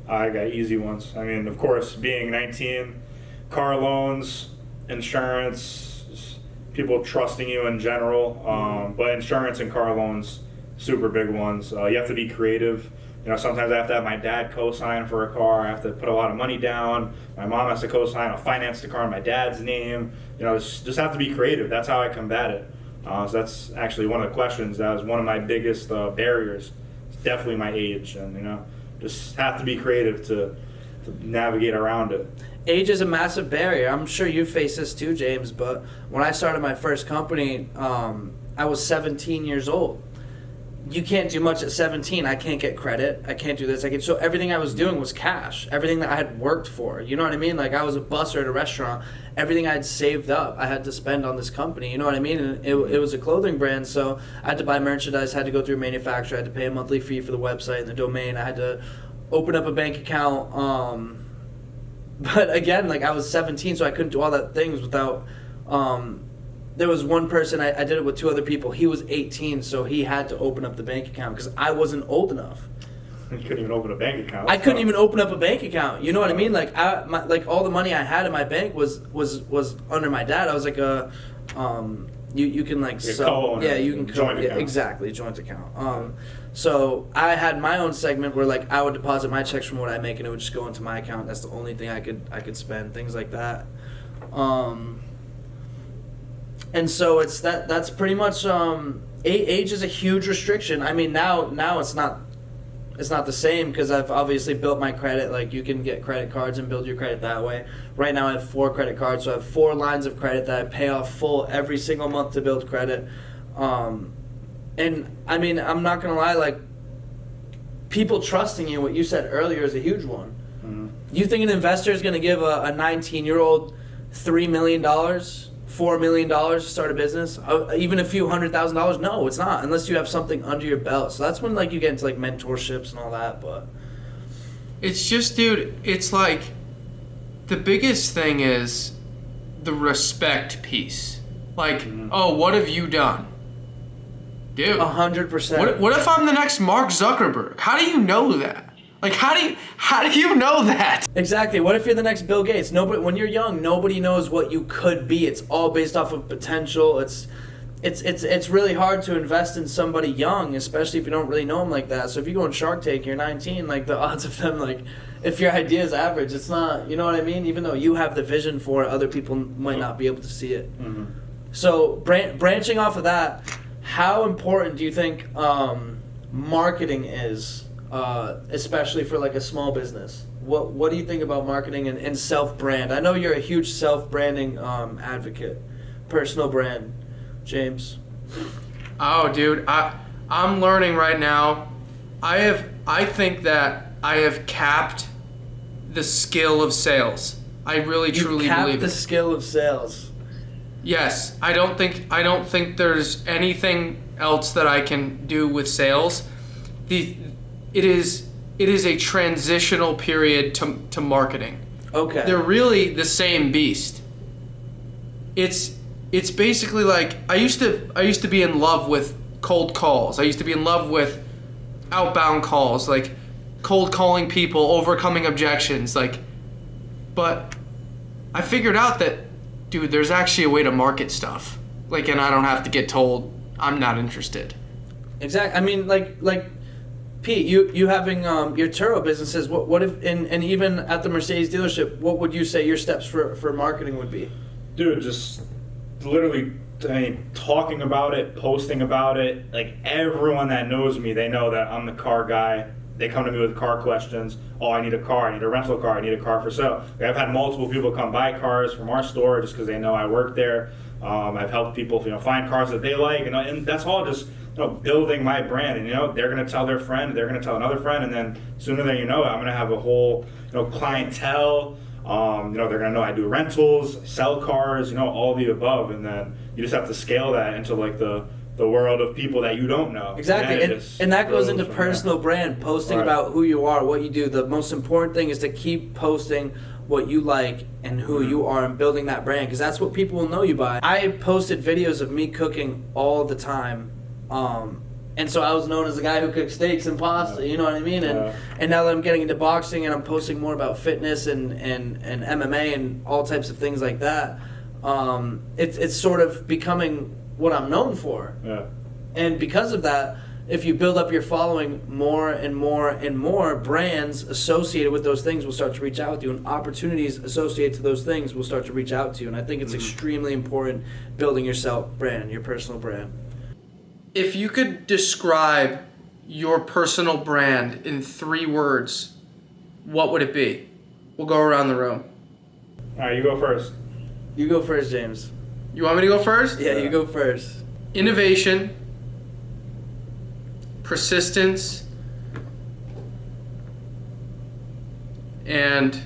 I got easy ones. I mean, of course, being 19, car loans, insurance, people trusting you in general. But insurance and car loans, super big ones. You have to be creative. Sometimes I have to have my dad co-sign for a car. I have to put a lot of money down. My mom has to co-sign. I'll finance the car in my dad's name. Just have to be creative. That's how I combat it. So that's actually one of the questions. That was one of my biggest barriers. It's definitely my age, and just have to be creative to navigate around it. Age is a massive barrier. I'm sure you face this too, James, but when I started my first company, I was 17 years old. You can't do much at 17. I can't get credit. I can't do this. So everything I was doing was cash. Everything that I had worked for. You know what I mean? Like I was a busser at a restaurant. Everything I had saved up, I had to spend on this company. You know what I mean? And it was a clothing brand, so I had to buy merchandise. I had to go through a manufacturer. I had to pay a monthly fee for the website and the domain. I had to open up a bank account. But again, I was 17, so I couldn't do all that things without there was one person, I did it with 2 other people. He was 18, so he had to open up the bank account because I wasn't old enough. You couldn't even open a bank account. I couldn't even open up a bank account. You know what I mean? Like like all the money I had in my bank was under my dad. I was like a you can like co-owner. Yeah, you can Joint account. exactly, joint account. So I had my own segment where like I would deposit my checks from what I make and it would just go into my account. That's the only thing I could spend, things like that. And so that's pretty much age is a huge restriction. I mean now it's not the same because I've obviously built my credit. Like you can get credit cards and build your credit that way. Right now I have 4 credit cards, so I have 4 lines of credit that I pay off full every single month to build credit. And I mean, I'm not gonna lie, like people trusting you, what you said earlier is a huge one. Mm-hmm. You think an investor is gonna give a 19-year-old $3 million, $4 million to start a business? Even a few $100,000? No, it's not, unless you have something under your belt. So that's when like you get into like mentorships and all that. But It's just, dude, it's like the biggest thing is the respect piece. Like, oh, what have you done? Dude, 100%. what if I'm the next Mark Zuckerberg? How do you know that? Like, how do you know that? Exactly. What if you're the next Bill Gates? Nobody, when you're young, nobody knows what you could be. It's all based off of potential. It's really hard to invest in somebody young, especially if you don't really know them like that. So if you go on Shark Tank, you're 19, like the odds of them, like if your idea is average, it's not, you know what I mean? Even though you have the vision for it, other people might not be able to see it. Mm-hmm. So branching off of that, how important do you think marketing is, especially for like a small business? What do you think about marketing and self-brand? I know you're a huge self-branding advocate, personal brand. James? Oh, dude, I'm learning right now. I think that I have capped the skill of sales. I really truly believe the it. skill of sales. Yes, I don't think there's anything else that I can do with sales. It is a transitional period to marketing. Okay. They're really the same beast. It's basically like I used to be in love with cold calls. I used to be in love with outbound calls, like cold calling people, overcoming objections, like, but I figured out that, dude, there's actually a way to market stuff. Like, and I don't have to get told I'm not interested. Exactly. I mean, like Pete, you having your TURO businesses. What if and even at the Mercedes dealership, what would you say your steps for marketing would be? Dude, just literally talking about it, posting about it. Like everyone that knows me, they know that I'm the car guy. They come to me with car questions. Oh, I need a car. I need a rental car. I need a car for sale. Like, I've had multiple people come buy cars from our store just because they know I work there. I've helped people, find cars that they like, and that's all just building my brand. And they're gonna tell their friend, they're gonna tell another friend, and then sooner than you know it, I'm gonna have a whole clientele. They're gonna know I do rentals, sell cars, all the above, and then you just have to scale that into like the world of people that you don't know. Exactly, and that goes into personal brand, posting Right. about who you are, what you do. The most important thing is to keep posting what you like and who you are and building that brand, because that's what people will know you by. I posted videos of me cooking all the time, and so I was known as the guy who cooks steaks and pasta, you know what I mean? And now that I'm getting into boxing and I'm posting more about fitness and MMA and all types of things like that, it's sort of becoming what I'm known for. Yeah. And because of that, if you build up your following, more and more and more brands associated with those things will start to reach out to you, and opportunities associated to those things will start to reach out to you. And I think it's extremely important building your brand, your personal brand. If you could describe your personal brand in 3 words, what would it be? We'll go around the room. All right, you go first. You go first, James. You want me to go first? Yeah, you go first. Innovation, persistence, and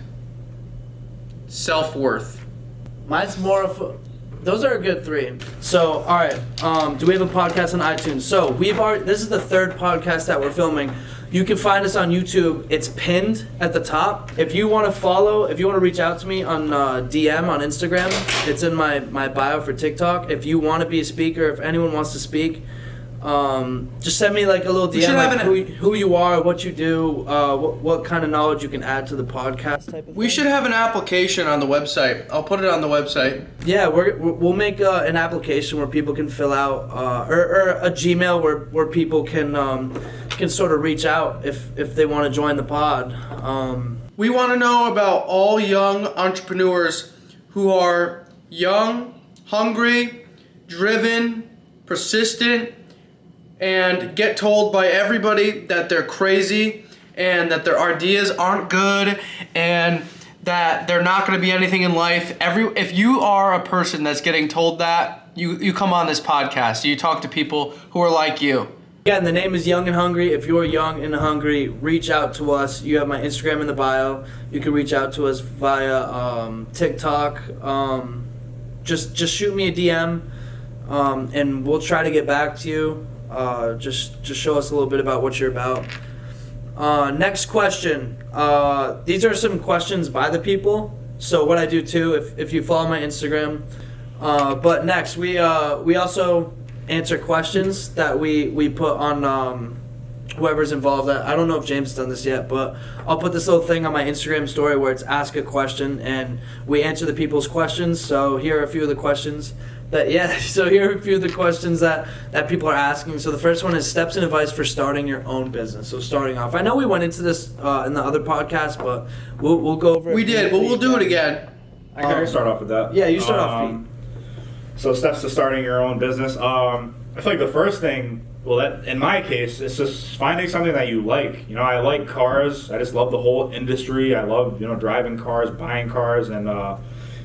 self-worth. Mine's more of those are a good 3. So, all right, do we have a podcast on iTunes? So this is the 3rd podcast that we're filming. You can find us on YouTube. It's pinned at the top. If you want to follow, if you want to reach out to me on DM on Instagram, it's in my bio for TikTok. If you want to be a speaker, if anyone wants to speak, just send me like a little DM, like who you are, what you do, what kind of knowledge you can add to the podcast type of thing. We should have an application on the website. I'll put it on the website. Yeah, we'll make an application where people can fill out, or a Gmail where people can sort of reach out if they want to join the pod. We want to know about all young entrepreneurs who are young, hungry, driven, persistent, and get told by everybody that they're crazy and that their ideas aren't good and that they're not going to be anything in life. If you are a person that's getting told that, you come on this podcast. You talk to people who are like you. Again, the name is Young and Hungry. If you're young and hungry, reach out to us. You have my Instagram in the bio. You can reach out to us via TikTok. Just shoot me a DM, and we'll try to get back to you. Just show us a little bit about what you're about. Next question. These are some questions by the people. So what I do too, if you follow my Instagram. But next, we also answer questions that we put on whoever's involved. I don't know if James has done this yet, but I'll put this little thing on my Instagram story where it's ask a question, and we answer the people's questions. So here are a few of the questions that people are asking. So the first one is steps and advice for starting your own business. So starting off, I know we went into this in the other podcast, but we'll go over it. We did, but we'll do it again. I can start off with that. Yeah, you start off, Pete. So steps to starting your own business. I feel like the first thing, well, that in my case, it's just finding something that you like. I like cars. I just love the whole industry. I love driving cars, buying cars, and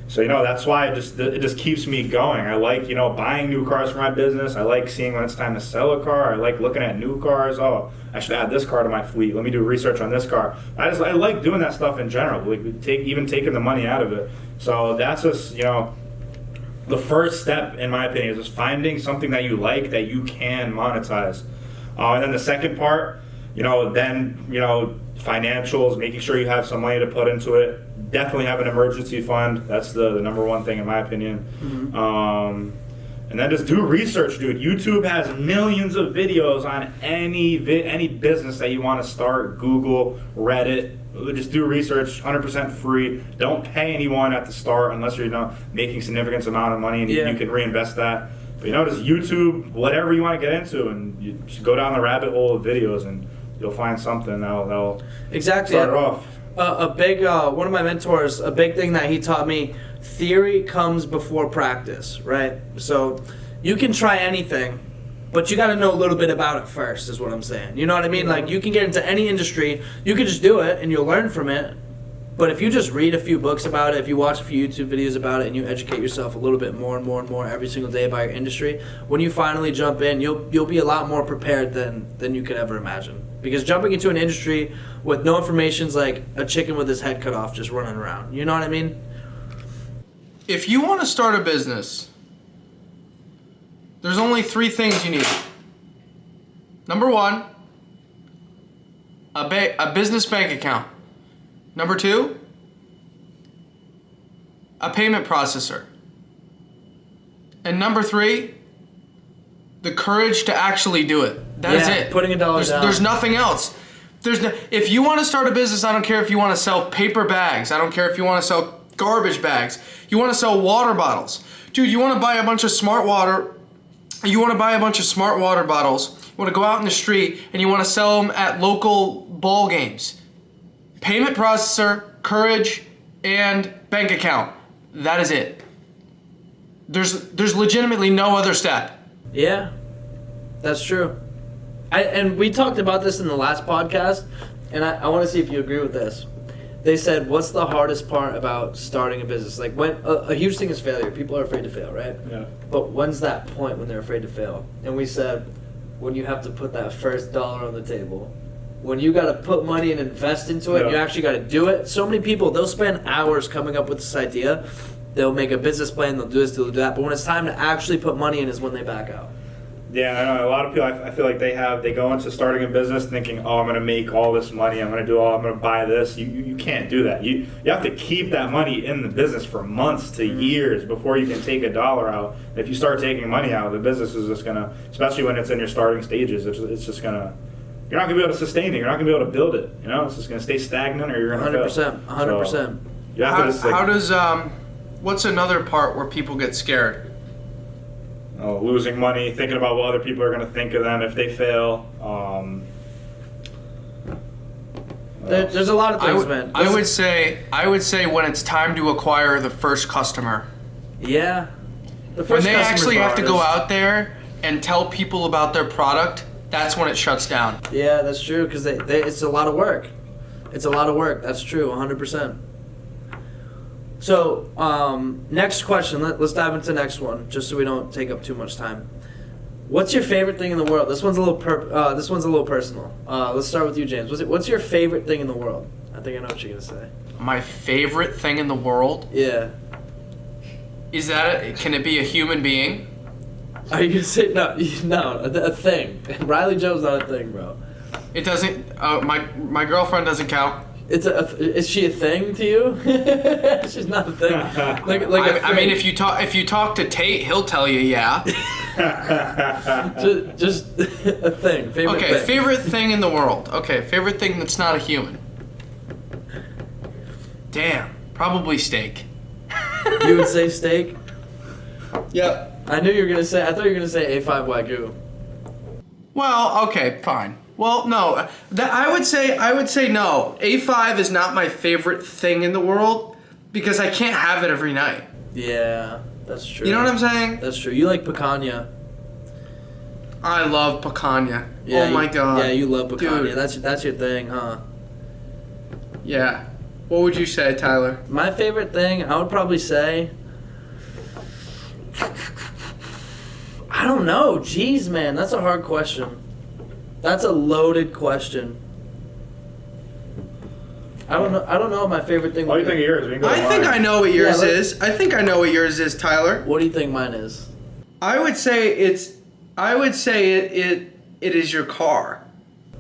so that's why it just keeps me going. I like buying new cars for my business. I like seeing when it's time to sell a car. I like looking at new cars. Oh, I should add this car to my fleet. Let me do research on this car. I like doing that stuff in general. Like taking the money out of it. So that's just the first step, in my opinion, is just finding something that you like that you can monetize. And then the second part, financials, making sure you have some money to put into it. Definitely have an emergency fund. That's the number one thing, in my opinion. Mm-hmm. And then just do research, dude. YouTube has millions of videos on any business that you want to start. Google, Reddit. Just do research, 100% free. Don't pay anyone at the start unless you're making significant amount of money and you can reinvest that. But just YouTube, whatever you want to get into, and you just go down the rabbit hole of videos and you'll find something that'll start it off. A big one of my mentors, a big thing that he taught me: theory comes before practice, right? So you can try anything, but you got to know a little bit about it first, is what I'm saying. You know what I mean? Like, you can get into any industry, you can just do it and you'll learn from it. But if you just read a few books about it, if you watch a few YouTube videos about it, and you educate yourself a little bit more and more and more every single day about your industry, when you finally jump in, you'll be a lot more prepared than you could ever imagine. Because jumping into an industry with no information is like a chicken with his head cut off just running around. You know what I mean? If you want to start a business, there's only 3 things you need. Number 1, a business bank account. Number 2, a payment processor. And number 3, the courage to actually do it. That is it. Putting $1 down. There's nothing else. If you want to start a business, I don't care if you want to sell paper bags. I don't care if you want to sell garbage bags. You want to sell water bottles. Dude, you want to buy a bunch of smart water. You want to buy a bunch of smart water bottles. You want to go out in the street and you want to sell them at local ball games. Payment processor, courage, and bank account. That is it. There's legitimately no other step. Yeah, that's true. And we talked about this in the last podcast, and I want to see if you agree with this. They said, what's the hardest part about starting a business? Like, when a huge thing is failure. People are afraid to fail, right? Yeah. But when's that point when they're afraid to fail? And we said, when you have to put that first dollar on the table. When you got to put money and invest into it, you actually got to do it. So many people, they'll spend hours coming up with this idea. They'll make a business plan, they'll do this, they'll do that. But when it's time to actually put money in is when they back out. Yeah, I know. A lot of people, I feel like they go into starting a business thinking, oh, I'm going to make all this money. I'm going to buy this. You can't do that. You have to keep that money in the business for months to years before you can take a dollar out. If you start taking money out, the business is just going to, especially when it's in your starting stages, it's just going to, you're not going to be able to sustain it. You're not going to be able to build it. You know, it's just going to stay stagnant or you're going to fail. 100%. So, you have to just, like, how does what's another part where people get scared? losing money, thinking about what other people are going to think of them if they fail. There's a lot of things, man. I would say when it's time to acquire the first customer. Yeah. The When first they customer's actually have to go hardest. out there and tell people about their product, that's when it shuts down. Yeah, that's true, because it's a lot of work. It's a lot of work. That's true, 100%. So, next question. Let's dive into the next one, just so we don't take up too much time. What's your favorite thing in the world? This one's a little personal. Let's start with you, James. What's your favorite thing in the world? I think I know what you're gonna say. My favorite thing in the world Yeah. is that can it be a human being? Are you gonna say no? No, a thing. Riley Joe's not a thing, bro. It doesn't. My girlfriend doesn't count. Is she a thing to you? She's not a thing. I mean, if you talk to Tate, he'll tell you, yeah. just a thing. Favorite Okay, thing. favorite thing in the world. Okay, favorite thing that's not a human. Damn, probably steak. You would say steak? Yep. I thought you were gonna say A5 Wagyu. Well, okay, fine. Well, no, I would say no. A5 is not my favorite thing in the world because I can't have it every night. Yeah, that's true. You know what I'm saying? That's true. You like picanha. I love picanha. Yeah, oh my god. Yeah, you love picanha. Dude. That's your thing, huh? Yeah. What would you say, Tyler? My favorite thing, I would probably say, I don't know. Jeez, man, that's a hard question. That's a loaded question. I don't know what my favorite thing What do would you think of yours? We can go to I think mine. I know what yours Yeah, is. I think I know what yours is, Tyler. What do you think mine is? I would say it is your car.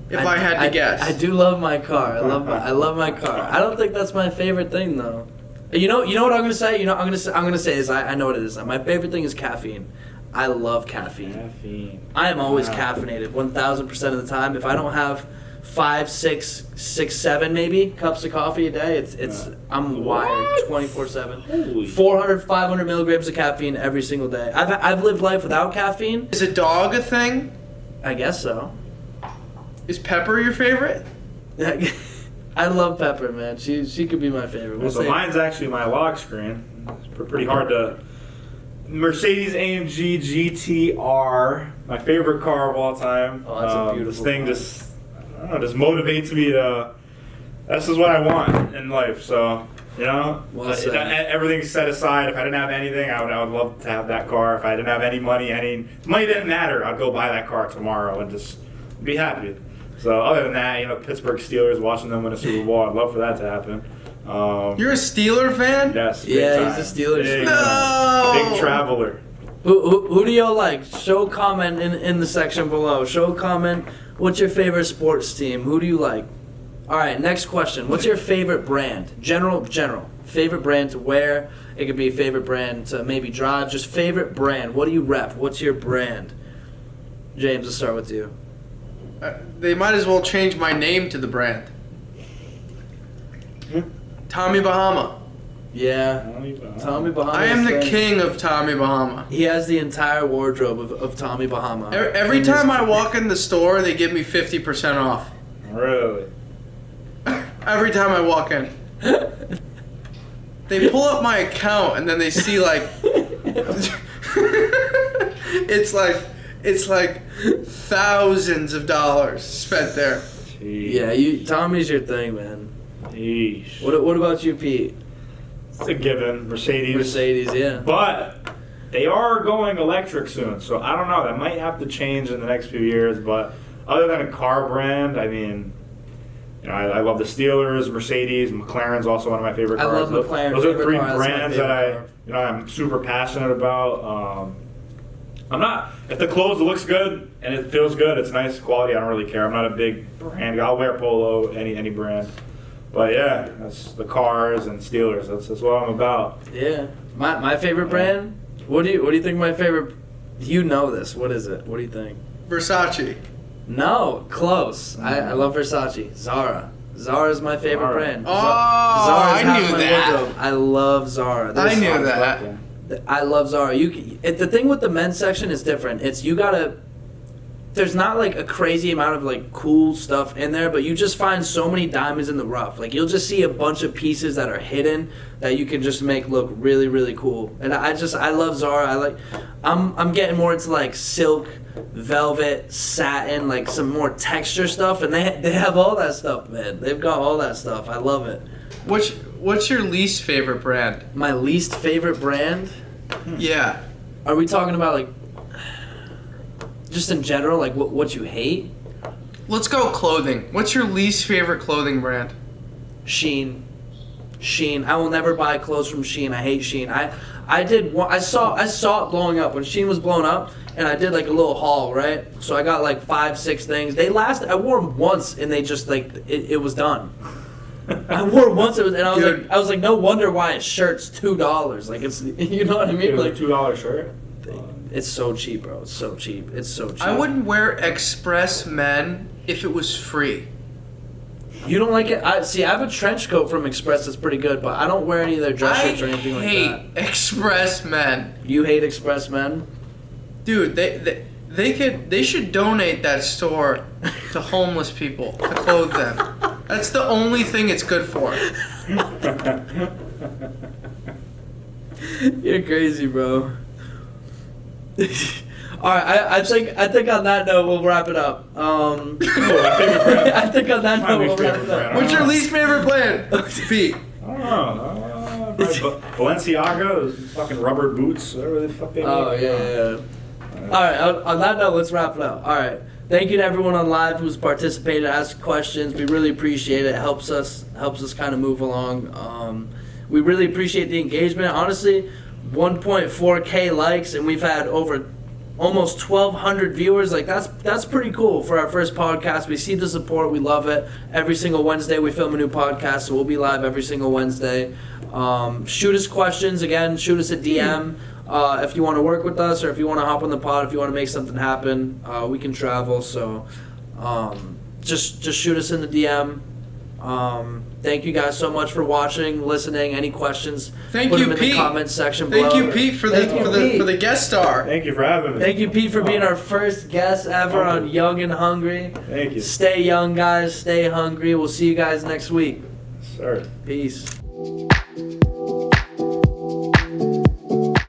If I had to guess. I do love my car. I love my car. I don't think that's my favorite thing though. You know what I'm gonna say? I'm gonna say is I know what it is. My favorite thing is caffeine. I love caffeine. I am always caffeinated 1,000% of the time. If I don't have 5, 6, 7 maybe cups of coffee a day, I'm wired 24/7. Holy 400, 500 milligrams of caffeine every single day. I've lived life without caffeine. Is a dog a thing? I guess so. Is Pepper your favorite? I love Pepper, man. She could be my favorite. We'll So say- mine's actually my lock screen. It's pretty hard to. Mercedes AMG GTR, my favorite car of all time. Oh, that's a This beautiful thing car. just motivates me to. This is what I want in life. So Well said. everything's set aside. If I didn't have anything, I would love to have that car. If I didn't have any money didn't matter. I'd go buy that car tomorrow and just be happy. So other than that, Pittsburgh Steelers, watching them win a Super Bowl, I'd love for that to happen. You're a Steeler fan? Yes. big Yeah, time. he's a Steelers Big, fan. No! Big traveler. Who do y'all like? Show comment in the section below. Show comment. What's your favorite sports team? Who do you like? All right, next question. What's your favorite brand? General. Favorite brand to wear. It could be a favorite brand to maybe drive. Just favorite brand. What do you rep? What's your brand? James, let's start with you. They might as well change my name to the brand. Tommy Bahama. Yeah, Tommy Bahama. I am the king of Tommy Bahama. He has the entire wardrobe of Tommy Bahama. Every In time his- I walk in the store, they give me 50% off. Really? Every time I walk in. They pull up my account and then they see like it's like thousands of dollars spent there. Yeah, Tommy's your thing, man. Yeesh. What about you, Pete? It's a given. Mercedes, yeah. But they are going electric soon, so I don't know. That might have to change in the next few years. But other than a car brand, I mean, I love the Steelers, Mercedes, McLaren's also one of my favorite I cars. love McLaren. Those are Favorite three car, that's my brands favorite that I'm super passionate about. I'm not. If the clothes looks good and it feels good, it's nice quality. I don't really care. I'm not a big brand guy. I'll wear Polo, any brand. But yeah, that's the cars and Steelers. That's what I'm about. Yeah. My favorite brand. What do you think my favorite? You know this. What is it? What do you think? Versace. No, close. I love Versace. Zara. Zara is my favorite Zara. brand. Oh, Zara's I half knew my that. wardrobe. I love Zara. I knew that. I love Zara. The thing with the men's section is different. It's you gotta. There's not like a crazy amount of like cool stuff in there, but you just find so many diamonds in the rough. Like you'll just see a bunch of pieces that are hidden that you can just make look really, really cool. And I love Zara. I'm getting more into like silk, velvet, satin, like some more texture stuff, and they have all that stuff, man. They've got all that stuff. I love it. What's your least favorite brand? My least favorite brand? Yeah. Are we talking about like just in general, like what you hate? Let's go clothing. What's your least favorite clothing brand? Shein. I will never buy clothes from Shein. I hate Shein. I saw it blowing up when Shein was blowing up, and I did like a little haul, right? So I got like 5-6 things. I wore them once, and they just like it was done. I wore it once, and I was like, no wonder why a shirt's $2. Like it's, you know what I mean? Like $2 shirt. it's so cheap, bro. It's so cheap. It's so cheap. I wouldn't wear Express Men if it was free. You don't like it? I have a trench coat from Express that's pretty good, but I don't wear any of their dress shirts or anything like that. I hate Express Men. You hate Express Men? Dude, they should donate that store to homeless people to clothe them. That's the only thing it's good for. You're crazy, bro. All right, I think on that note we'll wrap it up. I think on that note we'll wrap it up. What's your least favorite brand? Pete. I don't know. Balenciaga, those fucking rubber boots, whatever the fuck they Oh make. yeah. All right, on that note, let's wrap it up. All right, thank you to everyone on live who's participated, asked questions. We really appreciate it. It helps us kind of move along. We really appreciate the engagement. Honestly, 1.4K likes, and we've had over almost 1,200 viewers. Like that's pretty cool for our first podcast. We see the support. We love it. Every single Wednesday we film a new podcast, so we'll be live every single Wednesday. Shoot us questions. Again, shoot us a DM. If you want to work with us, or if you want to hop on the pod, if you want to make something happen, we can travel. So just shoot us in the DM. Thank you guys so much for watching, listening. Any questions? Thank put you, them in Pete. the comments section below. Thank you, Pete, for the guest star. Thank you for having me. Thank you, Pete, for being our first guest ever on Young and Hungry. Thank you. Stay young, guys. Stay hungry. We'll see you guys next week. Sir. Peace.